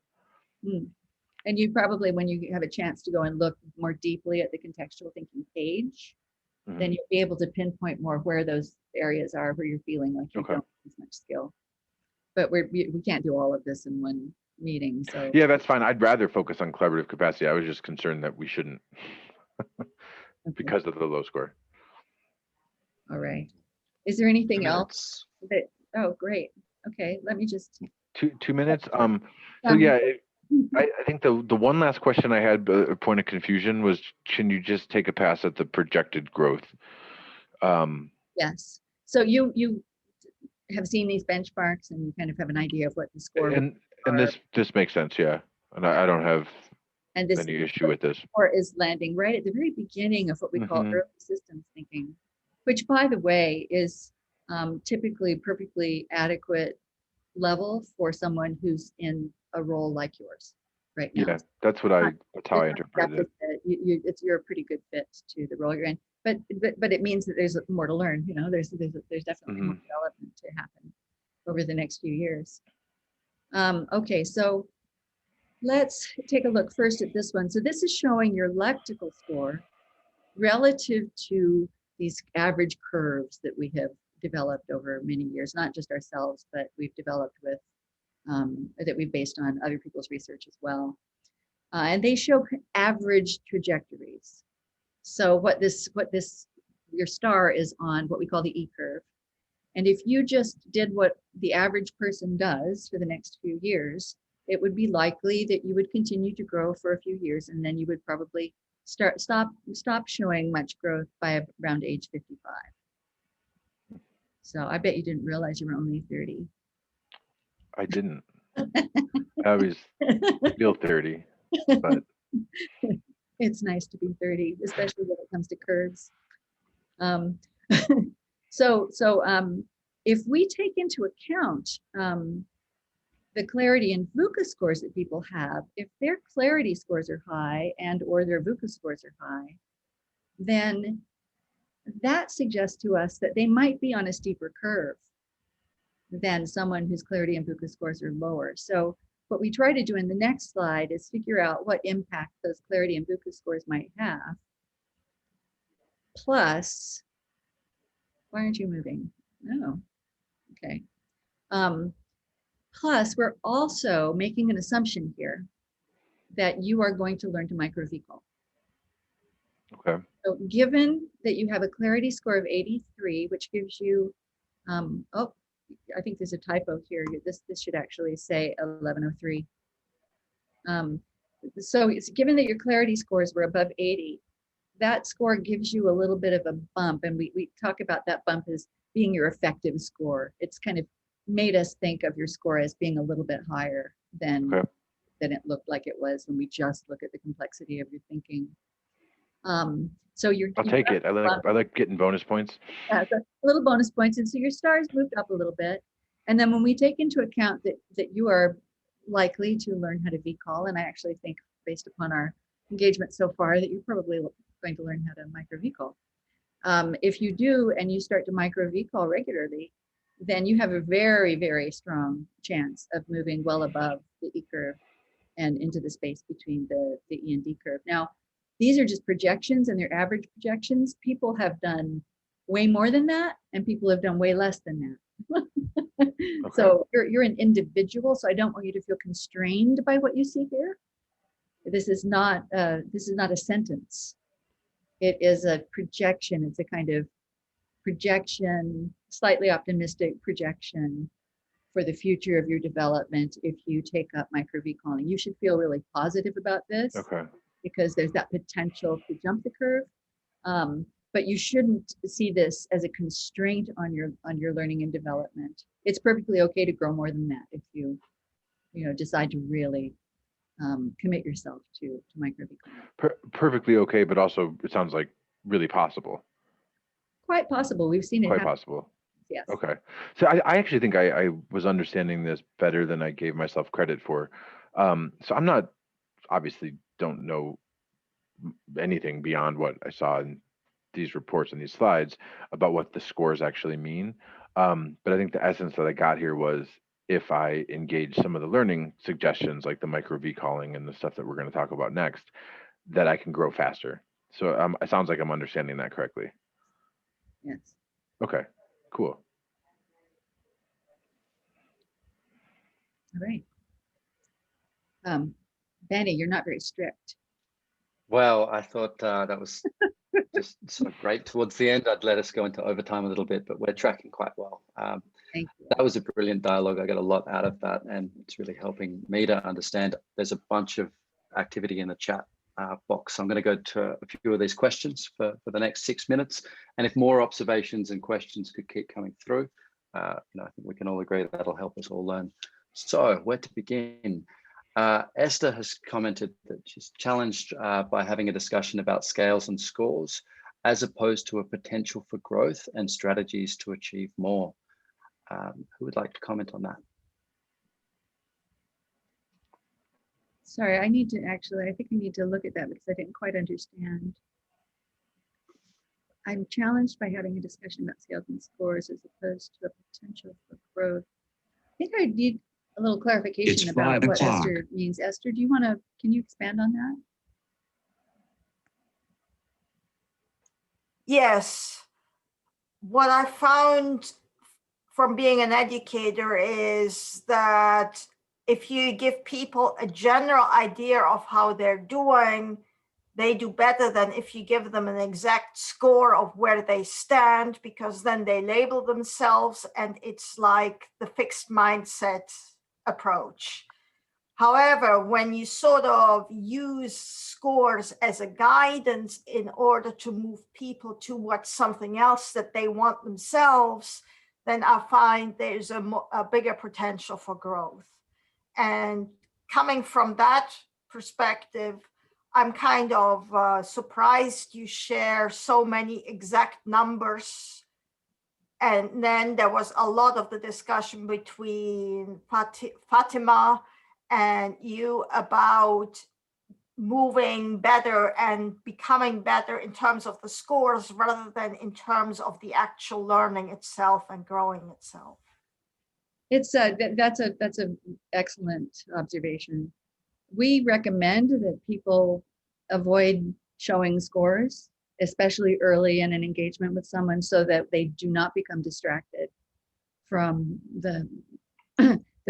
And you probably, when you have a chance to go and look more deeply at the contextual thinking page, then you'll be able to pinpoint more where those areas are where you're feeling like you don't have as much skill. But we can't do all of this in one meeting. So yeah, that's fine. I'd rather focus on collaborative capacity. I was just concerned that we shouldn't because of the low score. All right. Is there anything else that, oh, great. Okay, let me just. 2 minutes. So yeah, I think the one last question I had, a point of confusion, was, can you just take a pass at the projected growth? Yes. So you have seen these benchmarks and you kind of have an idea of what the score and this makes sense, yeah. And I don't have any issue with this. Or is landing right at the very beginning of what we call early systems thinking, which, by the way, is typically perfectly adequate level for someone who's in a role like yours right now. Yeah, that's how I interpreted it. You're a pretty good fit to the role you're in, but it means that there's more to learn. You know, there's definitely more development to happen over the next few years. Okay, so let's take a look first at this one. So this is showing your lectical score relative to these average curves that we have developed over many years, not just ourselves, but we've developed with, that we've based on other people's research as well. And they show average trajectories. So your star is on what we call the E curve. And if you just did what the average person does for the next few years, it would be likely that you would continue to grow for a few years, and then you would probably stop showing much growth by around age 55. So I bet you didn't realize you were only 30. I didn't. I was still 30, but it's nice to be 30, especially when it comes to curves. So if we take into account the clarity and VUCA scores that people have, if their clarity scores are high and or their VUCA scores are high, then that suggests to us that they might be on a steeper curve than someone whose clarity and VUCA scores are lower. So what we try to do in the next slide is figure out what impact those clarity and VUCA scores might have. Plus, why aren't you moving? No, okay. Plus, we're also making an assumption here that you are going to learn to microvehicle. Okay. So given that you have a clarity score of 83, which gives you, oh, I think there's a typo here. This should actually say 1103. So it's given that your clarity scores were above 80, that score gives you a little bit of a bump. And we talk about that bump as being your effective score. It's kind of made us think of your score as being a little bit higher than Okay. it looked like it was when we just look at the complexity of your thinking. So I'll take it. I like getting bonus points. so little bonus points, and so your stars moved up a little bit. And then when we take into account that you are likely to learn how to VCall, and I actually think based upon our engagement so far that you're probably going to learn how to micro VCall. If you do and you start to micro VCall regularly, then you have a very, very strong chance of moving well above the E curve and into the space between the E and D curve. Now, these are just projections, and they're average projections. People have done way more than that, and people have done way less than that. Okay. So you're an individual, so I don't want you to feel constrained by what you see here. This is not a sentence. It is a projection. It's a kind of projection, slightly optimistic projection for the future of your development if you take up micro VCalling. You should feel really positive about this. Okay. Because there's that potential to jump the curve. But you shouldn't see this as a constraint on your learning and development. It's perfectly okay to grow more than that if you decide to really commit yourself to micro VCalling. Perfectly okay, but also it sounds like really possible. Quite possible. We've seen it Quite happen. possible. Yes. Okay. So I actually think I was understanding this better than I gave myself credit for. So I'm not, obviously don't know anything beyond what I saw in these reports and these slides about what the scores actually mean. But I think the essence that I got here was if I engage some of the learning suggestions, like the micro VCalling and the stuff that we're going to talk about next, that I can grow faster. So it sounds like I'm understanding that correctly. Yes. Okay, cool. All right. Benny, you're not very strict. Well, I thought that was just sort of great. Towards the end, I'd let us go into overtime a little bit, but we're tracking quite well. Thank you. That was a brilliant dialogue. I got a lot out of that, and it's really helping me to understand. There's a bunch of activity in the chat box. I'm going to go to a few of these questions for the next 6 minutes. And if more observations and questions could keep coming through, I think we can all agree that that'll help us all learn. So where to begin? Esther has commented that she's challenged by having a discussion about scales and scores, as opposed to a potential for growth and strategies to achieve more. Who would like to comment on that? Sorry, I think I need to look at that because I didn't quite understand. I'm challenged by having a discussion about scales and scores as opposed to a potential for growth. I think I need a little clarification about what Esther means. Esther, can you expand on that? Yes. What I found from being an educator is that if you give people a general idea of how they're doing, they do better than if you give them an exact score of where they stand, because then they label themselves and it's like the fixed mindset approach. However, when you sort of use scores as a guidance in order to move people towards something else that they want themselves, then I find there's a bigger potential for growth. And coming from that perspective, I'm kind of surprised you share so many exact numbers. And then there was a lot of the discussion between Fatima and you about moving better and becoming better in terms of the scores rather than in terms of the actual learning itself and growing itself. It's that's an excellent observation. We recommend that people avoid showing scores, especially early in an engagement with someone, so that they do not become distracted from the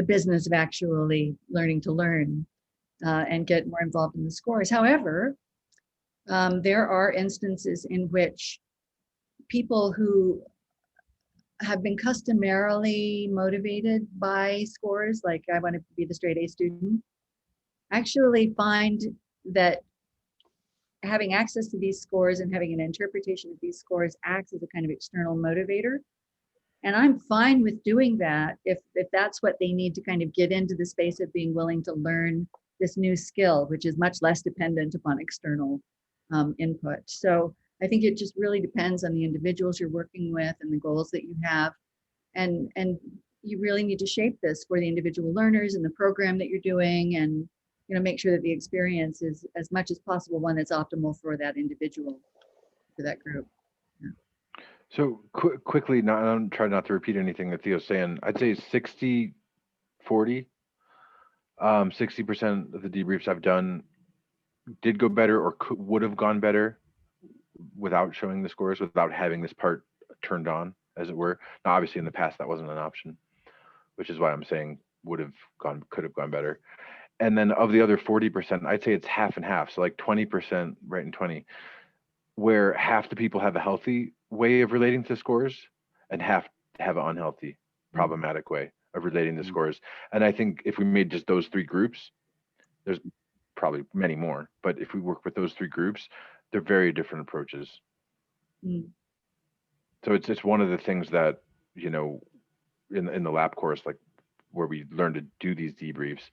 business of actually learning to learn and get more involved in the scores. However, there are instances in which people who have been customarily motivated by scores, like I want to be the straight A student, actually find that having access to these scores and having an interpretation of these scores acts as a kind of external motivator. And I'm fine with doing that if that's what they need to kind of get into the space of being willing to learn this new skill, which is much less dependent upon external input. So I think it just really depends on the individuals you're working with and the goals that you have. And you really need to shape this for the individual learners and the program that you're doing, and make sure that the experience is as much as possible one that's optimal for that individual, for that group. So quickly, I'm trying not to repeat anything that Theo's saying. I'd say 60-40. 60% of the debriefs I've done did go better or would have gone better without showing the scores, without having this part turned on, as it were. Now, obviously, in the past, that wasn't an option, which is why I'm saying could have gone better. And then of the other 40%, I'd say it's half and half. So like 20%, right, and 20, where half the people have a healthy way of relating to scores and half have an unhealthy, problematic way of relating to scores. And I think if we made just those three groups, there's probably many more, but if we work with those three groups, they're very different approaches. So it's one of the things that, in the lab course, like where we learn to do these debriefs,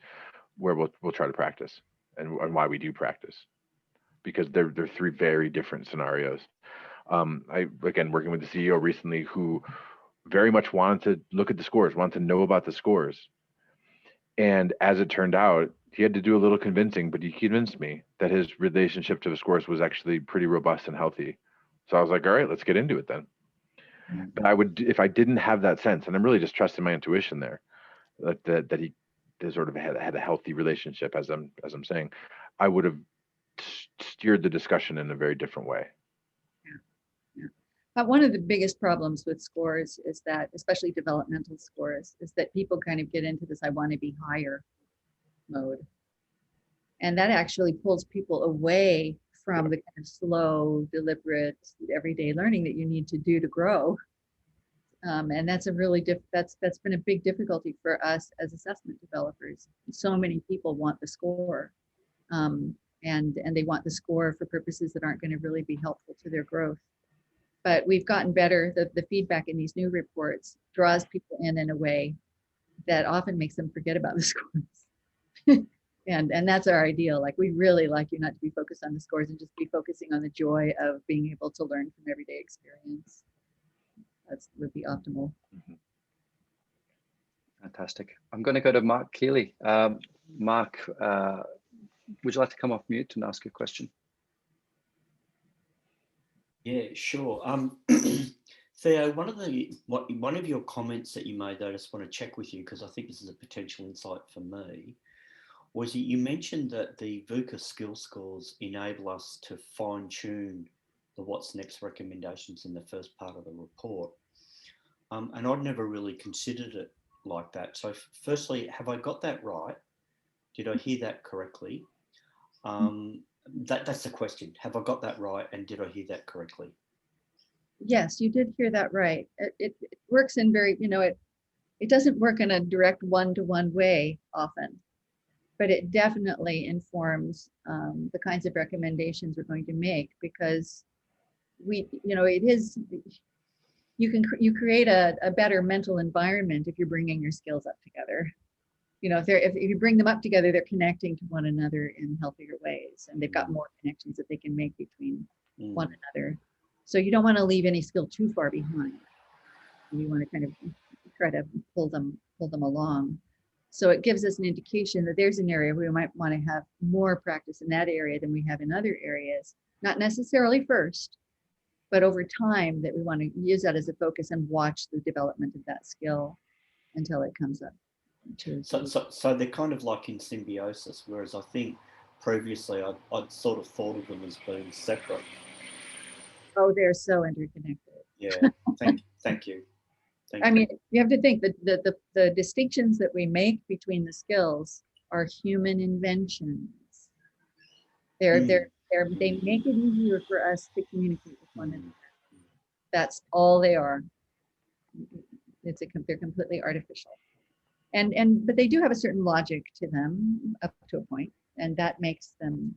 where we'll try to practice and why we do practice, because they're three very different scenarios. I, again, working with the CEO recently who very much wanted to look at the scores, wanted to know about the scores. And as it turned out, he had to do a little convincing, but he convinced me that his relationship to the scores was actually pretty robust and healthy. So I was like, all right, let's get into it then. But I would, if I didn't have that sense, and I'm really just trusting my intuition there, that he sort of had a healthy relationship, as I'm saying, I would have steered the discussion in a very different way. One of the biggest problems with scores is that, especially developmental scores, is that people kind of get into this "I want to be higher" mode, and that actually pulls people away from the kind of slow, deliberate, everyday learning that you need to do to grow. And that's a really that's been a big difficulty for us as assessment developers. So many people want the score, and they want the score for purposes that aren't going to really be helpful to their growth. But we've gotten better. The feedback in these new reports draws people in a way that often makes them forget about the scores. and that's our ideal. Like, we really like you not to be focused on the scores and just be focusing on the joy of being able to learn from everyday experience. That would be optimal. Fantastic. I'm going to go to Mark Keeley. Mark, would you like to come off mute and ask a question? Yeah, sure. Theo, one of your comments that you made that I just want to check with you, because I think this is a potential insight for me, was that you mentioned that the VUCA skill scores enable us to fine-tune the what's next recommendations in the first part of the report. And I'd never really considered it like that. So firstly, have I got that right? Did I hear that correctly? That's the question. Have I got that right? And did I hear that correctly? Yes, you did hear that right. It works in very, it doesn't work in a direct one-to-one way often, but it definitely informs the kinds of recommendations we're going to make, because you create a better mental environment if you're bringing your skills up together. If you bring them up together, they're connecting to one another in healthier ways, and they've got more connections that they can make between one another. So you don't want to leave any skill too far behind. You want to kind of try to pull them along. So it gives us an indication that there's an area where we might want to have more practice in that area than we have in other areas. Not necessarily first, but over time, that we want to use that as a focus and watch the development of that skill until it comes up. So they're kind of like in symbiosis, whereas I think previously I'd sort of thought of them as being separate. Oh, they're so interconnected. Yeah, thank you. I mean, you have to think that the distinctions that we make between the skills are human inventions. They make it easier for us to communicate with one another. That's all they are. They're completely artificial. But they do have a certain logic to them up to a point, and that makes them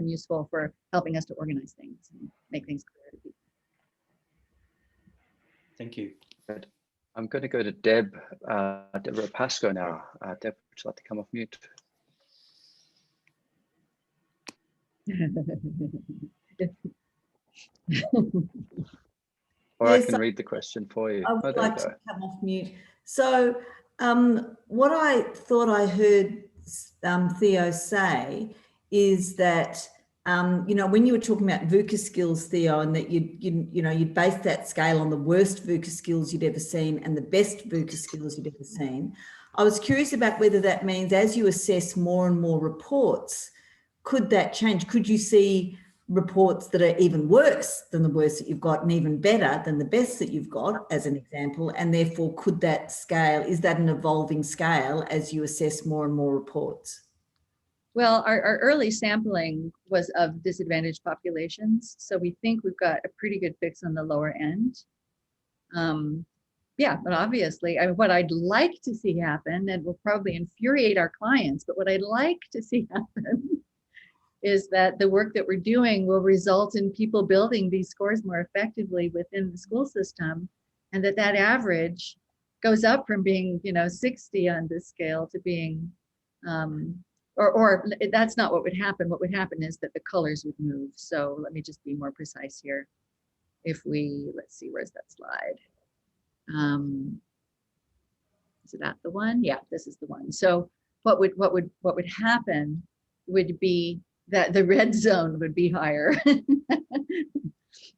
useful for helping us to organize things and make things clear to people. Thank you. Good. I'm going to go to Deborah Pascoe now. Deb, would you like to come off mute? Or Yes, I can read the question for you. I would there like you to go. come off mute. So what I thought I heard Theo say is that, you know, when you were talking about VUCA skills, Theo, and that you'd base that scale on the worst VUCA skills you'd ever seen and the best VUCA skills you'd ever seen, I was curious about whether that means as you assess more and more reports, could that change? Could you see reports that are even worse than the worst that you've got and even better than the best that you've got, as an example? And therefore, could that scale, is that an evolving scale as you assess more and more reports? Well, our early sampling was of disadvantaged populations. So we think we've got a pretty good fix on the lower end. Yeah, but obviously, I mean, what I'd like to see happen, and will probably infuriate our clients, but what I'd like to see happen is that the work that we're doing will result in people building these scores more effectively within the school system, and that average goes up from being, 60 on this scale to being, or that's not what would happen. What would happen is that the colors would move. So let me just be more precise here. If we, let's see, where's that slide? Is that the one? Yeah, this is the one. So what would happen would be that the red zone would be higher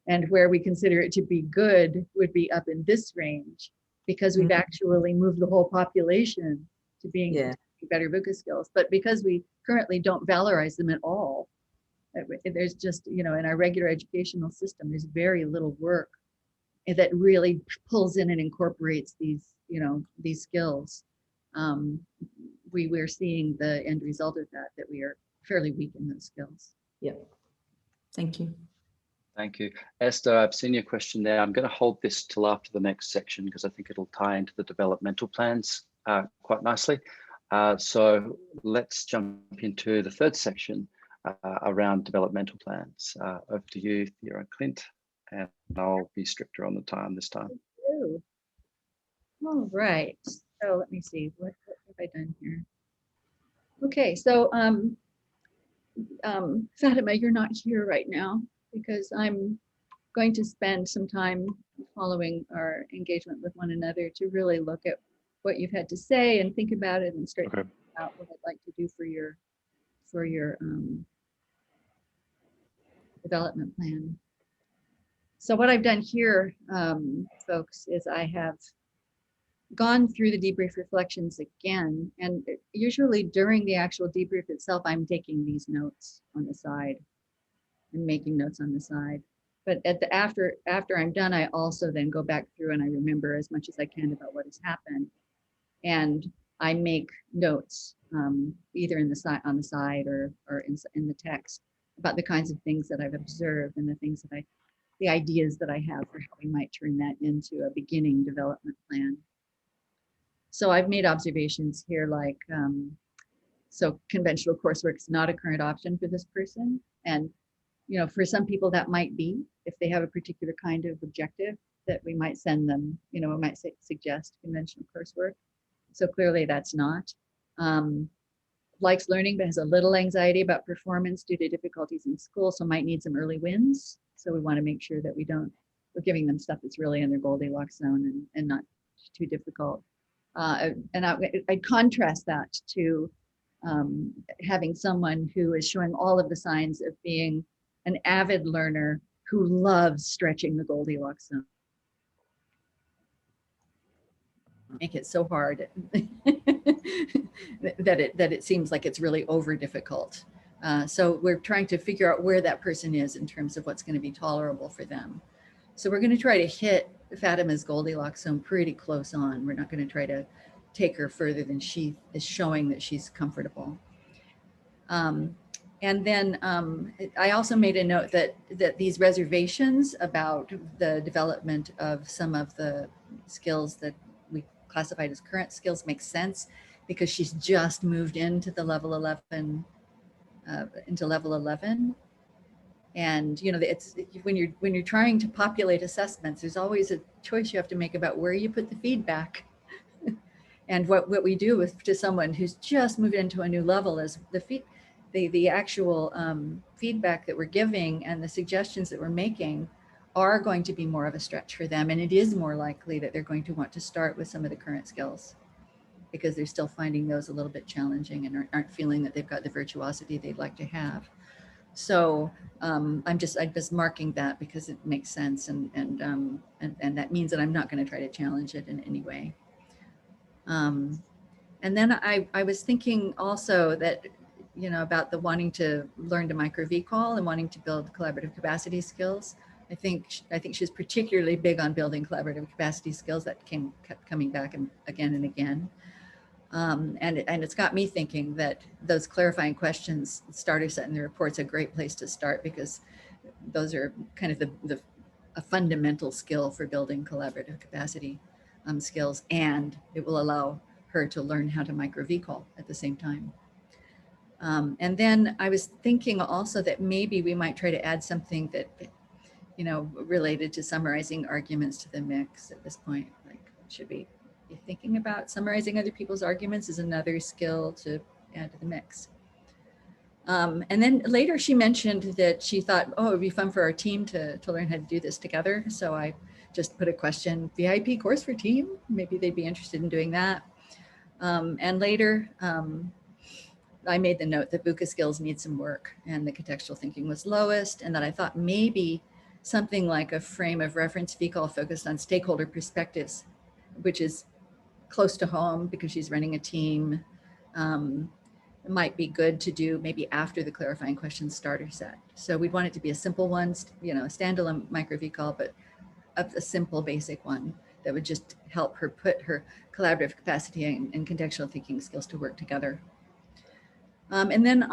and where we consider it to be good would be up in this range, because we've actually moved the whole population to being better VUCA skills. But because we currently don't valorize them at all, there's just, in our regular educational system, there's very little work that really pulls in and incorporates these, these skills. We're seeing the end result of that we are fairly weak in those skills. Yeah. Thank you. Thank you. Esther, I've seen your question there. I'm going to hold this till after the next section because I think it'll tie into the developmental plans quite nicely. So let's jump into the third section around developmental plans. Over to you, Theo and Clint, and I'll be stricter on the time this time. All right. So let me see, what have I done here? Okay, so Fatima, you're not here right now because I'm going to spend some time following our engagement with one another to really look at what you've had to say and think about it and straighten out what I'd like to do for your development plan. So what I've done here, folks, is I have gone through the debrief reflections again, and usually during the actual debrief itself, I'm taking these notes on the side and making notes on the side. But at the after I'm done, I also then go back through and I remember as much as I can about what has happened, and I make notes either in the side on the side or in the text about the kinds of things that I've observed and the things that the ideas that I have for how we might turn that into a beginning development plan. So I've made observations here like, so conventional coursework is not a current option for this person. And, for some people that might be, if they have a particular kind of objective that we might send them, we might suggest conventional coursework. So clearly that's not. Likes learning, but has a little anxiety about performance due to difficulties in school, so might need some early wins. So we want to make sure that we're giving them stuff that's really in their Goldilocks zone and not too difficult. And I'd contrast that to having someone who is showing all of the signs of being an avid learner who loves stretching the Goldilocks zone. Make it so hard that it seems like it's really over difficult. So we're trying to figure out where that person is in terms of what's going to be tolerable for them. So we're going to try to hit Fatima's Goldilocks zone pretty close on. We're not going to try to take her further than she is showing that she's comfortable. And then I also made a note that these reservations about the development of some of the skills that we classified as current skills make sense because she's just moved into the level 11, And it's when you're trying to populate assessments, there's always a choice you have to make about where you put the feedback. And what we do to someone who's just moved into a new level is the actual feedback that we're giving and the suggestions that we're making are going to be more of a stretch for them. And it is more likely that they're going to want to start with some of the current skills because they're still finding those a little bit challenging and aren't feeling that they've got the virtuosity they'd like to have. So I'm just marking that because it makes sense, and that means that I'm not going to try to challenge it in any way. And then I was thinking also that, about the wanting to learn to micro recall and wanting to build collaborative capacity skills. I think she's particularly big on building collaborative capacity skills. That kept coming back again and again. And it's got me thinking that those clarifying questions, starter set in the report's a great place to start because those are kind of a fundamental skill for building collaborative capacity skills, and it will allow her to learn how to micro recall at the same time. And then I was thinking also that maybe we might try to add something that, related to summarizing arguments to the mix at this point. Like, should we be thinking about summarizing other people's arguments as another skill to add to the mix? And then later she mentioned that she thought, oh, it would be fun for our team to learn how to do this together. So I just put a question, VIP course for team, maybe they'd be interested in doing that. And later, I made the note that VUCA skills need some work and the contextual thinking was lowest, and that I thought maybe something like a frame of reference VCAL focused on stakeholder perspectives, which is close to home because she's running a team, might be good to do maybe after the clarifying questions starter set. So we'd want it to be a simple one, a standalone micro VCAL, but a simple basic one that would just help her put her collaborative capacity and contextual thinking skills to work together. And then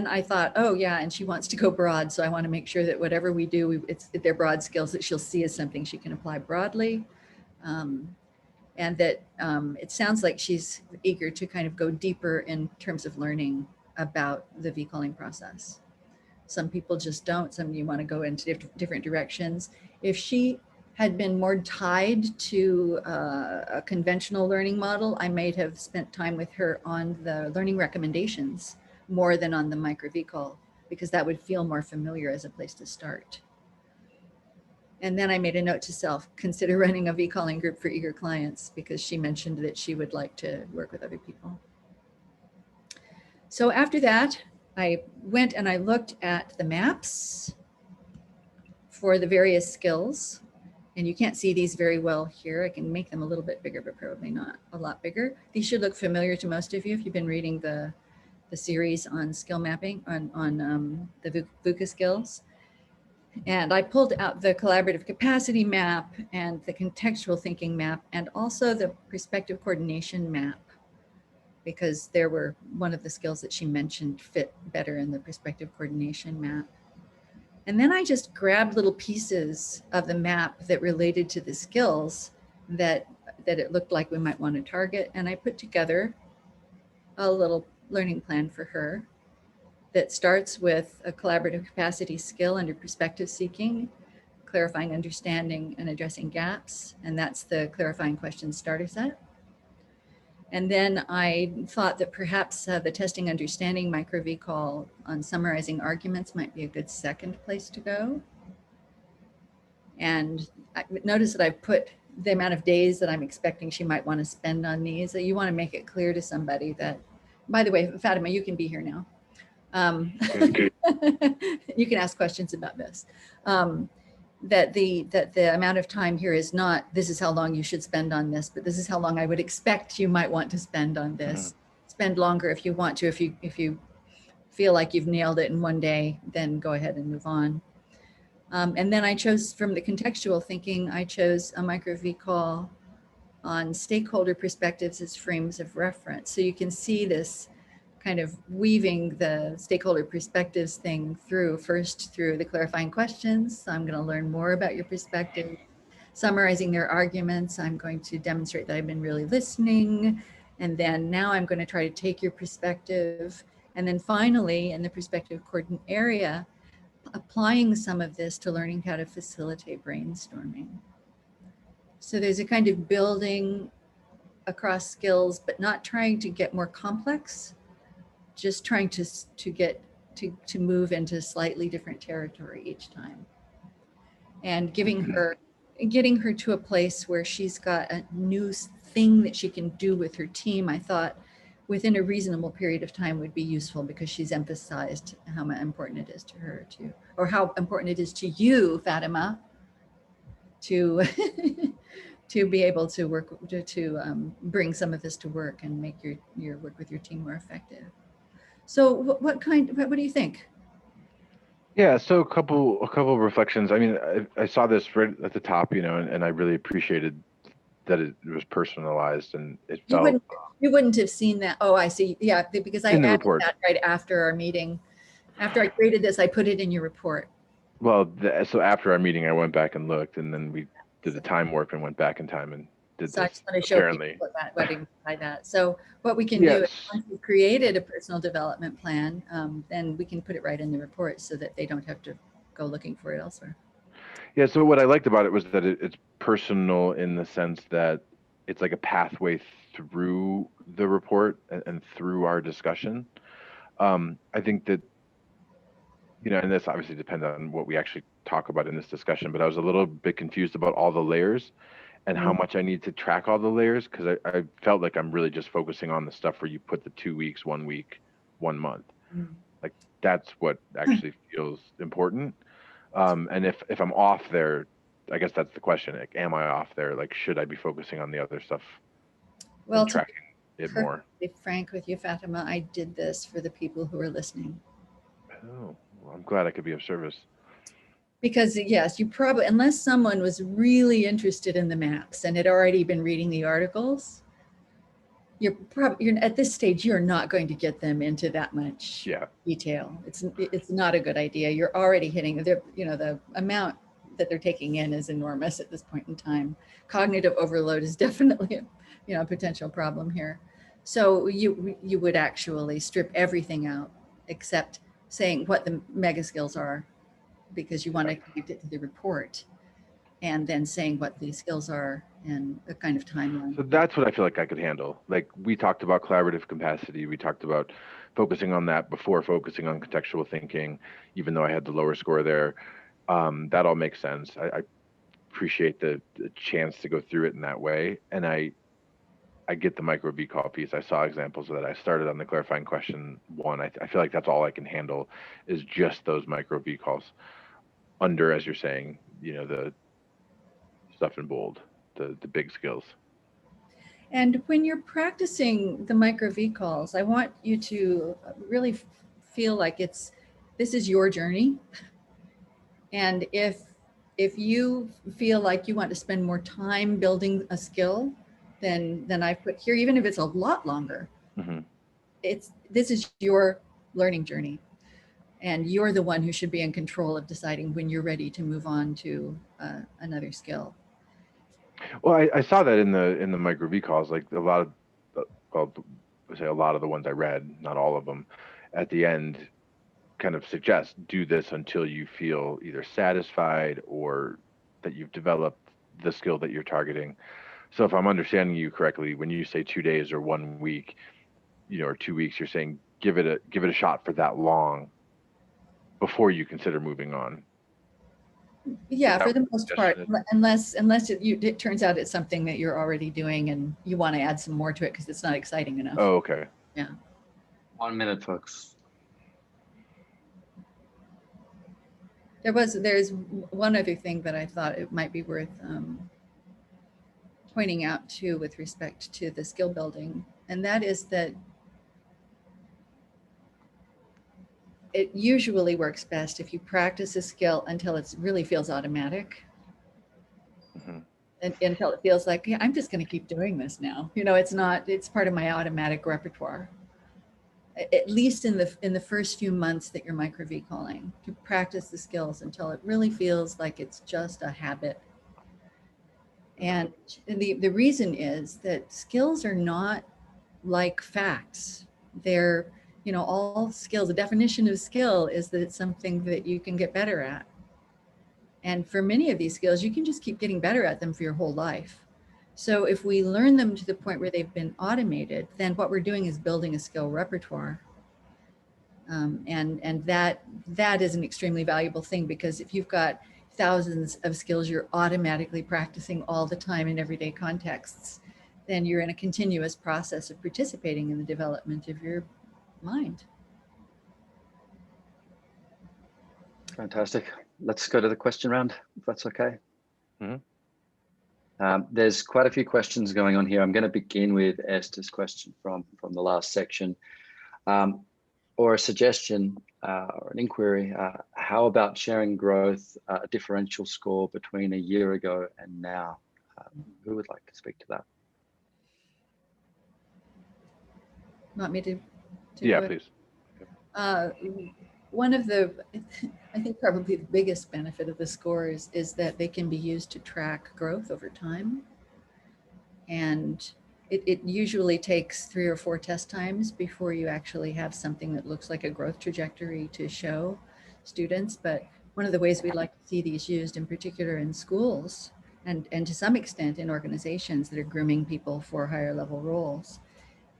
I thought, oh yeah, and she wants to go broad. So I want to make sure that whatever we do, they're broad skills that she'll see as something she can apply broadly. And that it sounds like she's eager to kind of go deeper in terms of learning about the VCalling process. Some people just don't. Some of you want to go into different directions. If she had been more tied to a conventional learning model, I might have spent time with her on the learning recommendations more than on the micro VCal, because that would feel more familiar as a place to start. And then I made a note to self, consider running a VCalling group for eager clients, because she mentioned that she would like to work with other people. So after that, I went and I looked at the maps for the various skills. And you can't see these very well here. I can make them a little bit bigger, but probably not a lot bigger. These should look familiar to most of you if you've been reading the series on skill mapping, on the VUCA skills. And I pulled out the collaborative capacity map and the contextual thinking map, and also the perspective coordination map, because there were one of the skills that she mentioned fit better in the perspective coordination map. And then I just grabbed little pieces of the map that related to the skills that it looked like we might want to target. And I put together a little learning plan for her that starts with a collaborative capacity skill under perspective seeking, clarifying understanding and addressing gaps. And that's the clarifying questions starter set. And then I thought that perhaps the testing understanding micro VCal on summarizing arguments might be a good second place to go. And I notice that I put the amount of days that I'm expecting she might want to spend on these. You want to make it clear to somebody that, by the way, Fatima, you can be here now. You can ask questions about this. That the amount of time here is not, this is how long you should spend on this, but this is how long I would expect you might want to spend on this. Spend longer if you want to. If you feel like you've nailed it in one day, then go ahead and move on. And then I chose from the contextual thinking, I chose a micro VCal on stakeholder perspectives as frames of reference. So you can see this kind of weaving the stakeholder perspectives thing through, first through the clarifying questions. So I'm going to learn more about your perspective, summarizing their arguments. I'm going to demonstrate that I've been really listening. And then now I'm going to try to take your perspective And then finally, in the perspective coordinate area, applying some of this to learning how to facilitate brainstorming. So there's a kind of building across skills, but not trying to get more complex, just trying to move into slightly different territory each time. And getting her to a place where she's got a new thing that she can do with her team, I thought within a reasonable period of time would be useful, because she's emphasized how important it is to her to, or how important it is to you, Fatima, to to be able to work, to bring some of this to work and make your work with your team more effective. So what do you think? Yeah, so a couple of reflections. I mean, I saw this right at the top, you know, and I really appreciated that it was personalized, and it felt. You wouldn't have seen that. Oh, I see. Yeah, because I added that right after our meeting. After I created this, I put it in your report. Well, so after our meeting, I went back and looked, and then we did the time warp and went back in time and did so this. I just want to show people what by that. So what we can do is, once we've created a personal development plan, then we can put it right in the report so that they don't have to go looking for it elsewhere. Yeah, so what I liked about it was that it's personal in the sense that it's like a pathway through the report and through our discussion. I think that, you know, and this obviously depends on what we actually talk about in this discussion, but I was a little bit confused about all the layers and how much I need to track all the layers, because I felt like I'm really just focusing on the stuff where you put the 2 weeks, 1 week, 1 month. Like that's what actually feels important. And if I'm off there, I guess that's the question. Like, am I off there? Like, should I be focusing on the other stuff? Well, tracking it more. To be frank with you, Fatima, I did this for the people who are listening. Oh, well, I'm glad I could be of service. Because yes, you probably, unless someone was really interested in the maps and had already been reading the articles, you're at this stage, you're not going to get them into that much detail. It's not a good idea. You're already hitting the amount that they're taking in is enormous at this point in time. Cognitive overload is definitely a potential problem here. So you would actually strip everything out except saying what the mega skills are, because you want to connect it to the report, and then saying what these skills are and a kind of timeline. So that's what I feel like I could handle. Like we talked about collaborative capacity. We talked about focusing on that before focusing on contextual thinking, even though I had the lower score there. That all makes sense. I appreciate the chance to go through it in that way. And I get the micro V-call piece. I saw examples of that. I started on the clarifying question 1. I feel like that's all I can handle is just those micro V-calls under, as you're saying, the stuff in bold, the big skills. And when you're practicing the micro V-calls, I want you to really feel like this is your journey. And if you feel like you want to spend more time building a skill, then I put here, even if it's a lot longer, this is your learning journey. And you're the one who should be in control of deciding when you're ready to move on to another skill. Well, I saw that in the micro V-calls, like a lot of the ones I read, not all of them, at the end kind of suggest do this until you feel either satisfied or that you've developed the skill that you're targeting. So if I'm understanding you correctly, when you say 2 days or 1 week, or 2 weeks, you're saying give it a shot for that long before you consider moving on. Yeah, for the most part, unless it turns out it's something that you're already doing and you want to add some more to it because it's not exciting enough. Oh, okay. Yeah. 1 minute, folks. There's one other thing that I thought it might be worth pointing out too with respect to the skill building, and that is that it usually works best if you practice a skill until it really feels automatic. And until it feels like, yeah, I'm just going to keep doing this now. It's part of my automatic repertoire. At least in the first few months that you're micro V-calling, to practice the skills until it really feels like it's just a habit. And the reason is that skills are not like facts. They're you know, all skills, the definition of skill is that it's something that you can get better at. And for many of these skills, you can just keep getting better at them for your whole life. So if we learn them to the point where they've been automated, then what we're doing is building a skill repertoire. And that is an extremely valuable thing, because if you've got thousands of skills you're automatically practicing all the time in everyday contexts, then you're in a continuous process of participating in the development of your mind. Fantastic. Let's go to the question round, if that's okay. Mm-hmm. There's quite a few questions going on here. I'm going to begin with Esther's question from the last section, or a suggestion or an inquiry. How about sharing growth, a differential score between a year ago and now? Who would like to speak to that? Want me to Yeah, go? please. One of the, I think probably the biggest benefit of the scores is that they can be used to track growth over time. And it usually takes 3 or 4 test times before you actually have something that looks like a growth trajectory to show students. But one of the ways we like to see these used, in particular in schools, and to some extent in organizations that are grooming people for higher level roles,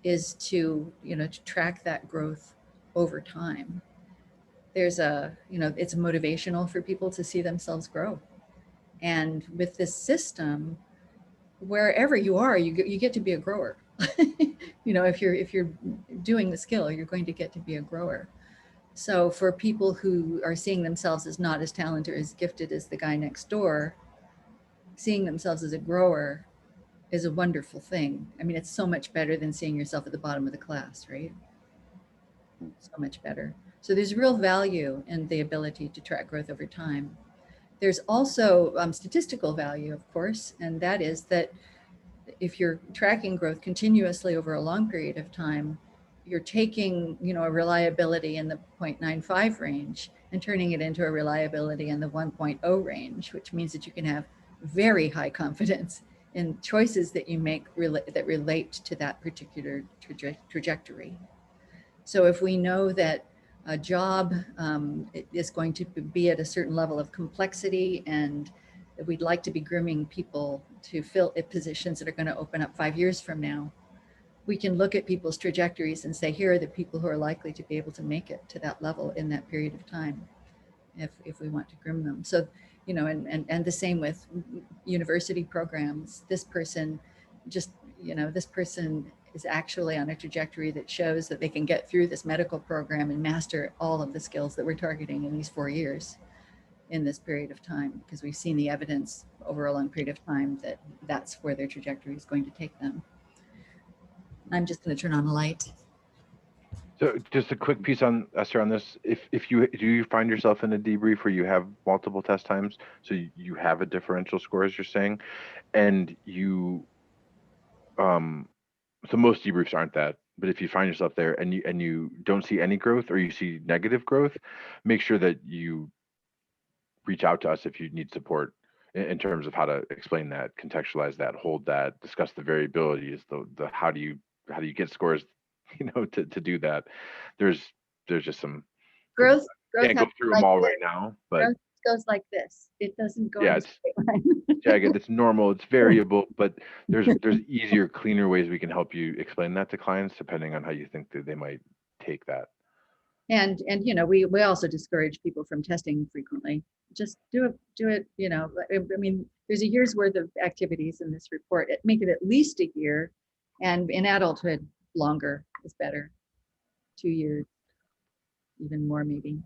is to, you know, to track that growth over time. There's a, you know, it's motivational for people to see themselves grow. And with this system, wherever you are, you get to be a grower. You know, if you're doing the skill, you're going to get to be a grower. So for people who are seeing themselves as not as talented or as gifted as the guy next door, seeing themselves as a grower is a wonderful thing. I mean, it's so much better than seeing yourself at the bottom of the class, right? So much better. So there's real value in the ability to track growth over time. There's also statistical value, of course, and that is that if you're tracking growth continuously over a long period of time, you're taking, you know, a reliability in the 0.95 range and turning it into a reliability in the 1.0 range, which means that you can have very high confidence in choices that you make that relate to that particular trajectory. So if we know that a job is going to be at a certain level of complexity, and we'd like to be grooming people to fill positions that are going to open up 5 years from now, we can look at people's trajectories and say, here are the people who are likely to be able to make it to that level in that period of time, if we want to groom them. So, you know, and the same with university programs. This person just, you know, this person is actually on a trajectory that shows that they can get through this medical program and master all of the skills that we're targeting in these 4 years in this period of time, because we've seen the evidence over a long period of time that that's where their trajectory is going to take them. I'm just going to turn on a light. So just a quick piece on Esther on this. If you do you find yourself in a debrief where you have multiple test times, so you have a differential score, as you're saying, and you so most debriefs aren't that, but if you find yourself there and you don't see any growth, or you see negative growth, make sure that you reach out to us if you need support in terms of how to explain that, contextualize that, hold that, discuss the variabilities, the how do you get scores, you know, to do that. There's just some Growth can't go through them all right now, but growth goes like this. It doesn't go. yeah, in a straight line. jagged. It's normal. It's variable, but there's easier, cleaner ways we can help you explain that to clients, depending on how you think that they might take that. And you know, we also discourage people from testing frequently. Just do it. You know, I mean, there's a year's worth of activities in this report. Make it at least a year, and in adulthood, longer is better. 2 years, even more maybe.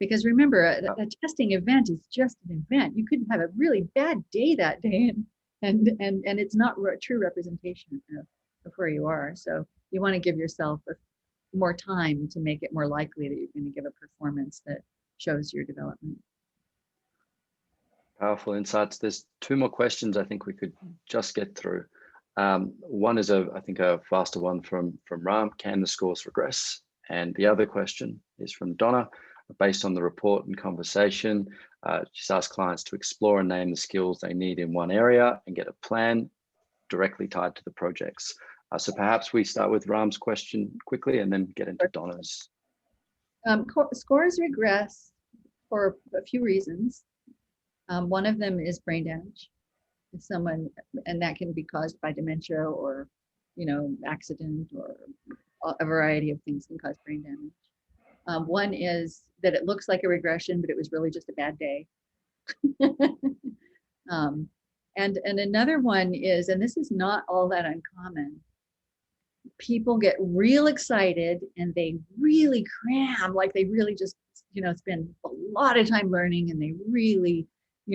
Because remember, a testing event is just an event. You could have a really bad day that day, and it's not a true representation of where you are. So you want to give yourself more time to make it more likely that you're going to give a performance that shows your development. Powerful insights. There's 2 more questions I think we could just get through. One is I think a faster one from Ram. Can the scores regress? And the other question is from Donna. Based on the report and conversation, she's asked clients to explore and name the skills they need in one area and get a plan directly tied to the projects. So perhaps we start with Ram's question quickly and then get into Donna's. Scores regress for a few reasons. One of them is brain damage. If someone, and that can be caused by dementia or, accident, or a variety of things can cause brain damage. One is that it looks like a regression, but it was really just a bad day. And another one is, and this is not all that uncommon, people get real excited and they really cram, like they really just, spend a lot of time learning, and they really,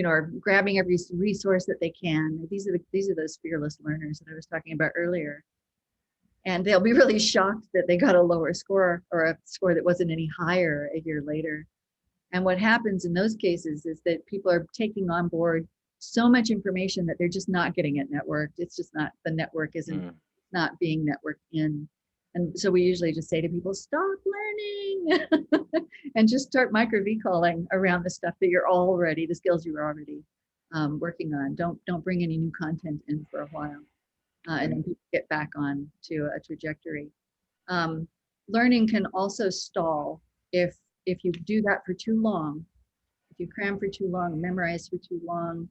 are grabbing every resource that they can. These are those fearless learners that I was talking about earlier. And they'll be really shocked that they got a lower score, or a score that wasn't any higher a year later. And what happens in those cases is that people are taking on board so much information that they're just not getting it networked. It's just not, the network isn't not being networked in. And so we usually just say to people, stop learning and just start micro recalling around the stuff that you're already, the skills you were already working on. Don't bring any new content in for a while. And then people get back on to a trajectory. Learning can also stall if you do that for too long. If you cram for too long, memorize for too long,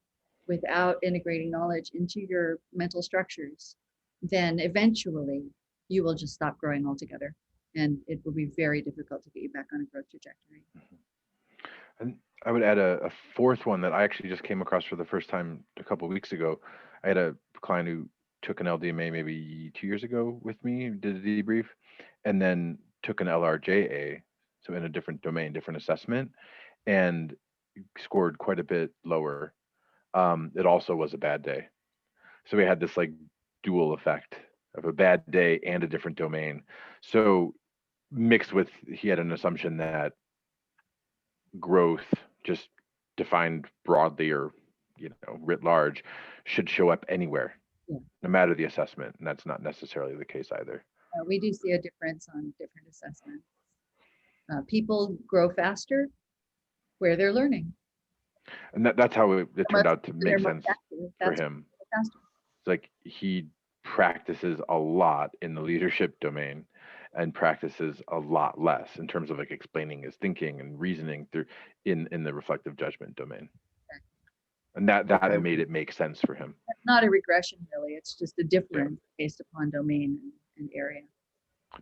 without integrating knowledge into your mental structures, then eventually you will just stop growing altogether, and it will be very difficult to get you back on a growth trajectory. And I would add a fourth one that I actually just came across for the first time a couple of weeks ago. I had a client who took an LDMA maybe 2 years ago with me, did a debrief, and then took an LRJA, so in a different domain, different assessment, and scored quite a bit lower. It also was a bad day. So we had this like dual effect of a bad day and a different domain. So mixed with, he had an assumption that growth, just defined broadly or writ large, should show up anywhere, no matter the assessment. And that's not necessarily the case either. We do see a difference on different assessments. People grow faster where they're learning. And that's how it turned out to make sense for him. Faster. It's like he practices a lot in the leadership domain and practices a lot less in terms of like explaining his thinking and reasoning through in the reflective judgment domain. Okay. And that made it make sense for him. It's not a regression really, it's just a difference based upon domain and area.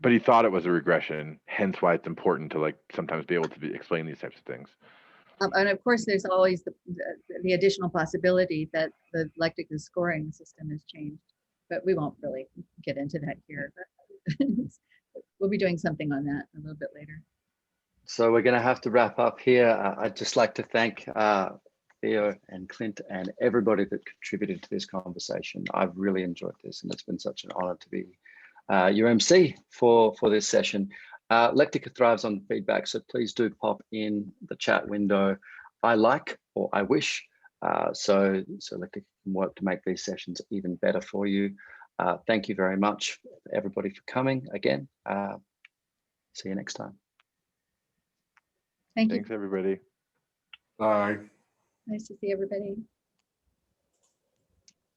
But he thought it was a regression, hence why it's important to like sometimes be able to explain these types of things. And of course, there's always the additional possibility that the Lectica scoring system has changed, but we won't really get into that here. But we'll be doing something on that a little bit later. So we're going to have to wrap up here. I'd just like to thank Theo and Clint and everybody that contributed to this conversation. I've really enjoyed this, and it's been such an honor to be your MC for this session. Lectica thrives on feedback, so please do pop in the chat window. I like or I wish, so Lectica can work to make these sessions even better for you. Thank you very much, everybody, for coming again. See you next time. Thank you. Thanks, everybody. Bye. Nice to see everybody.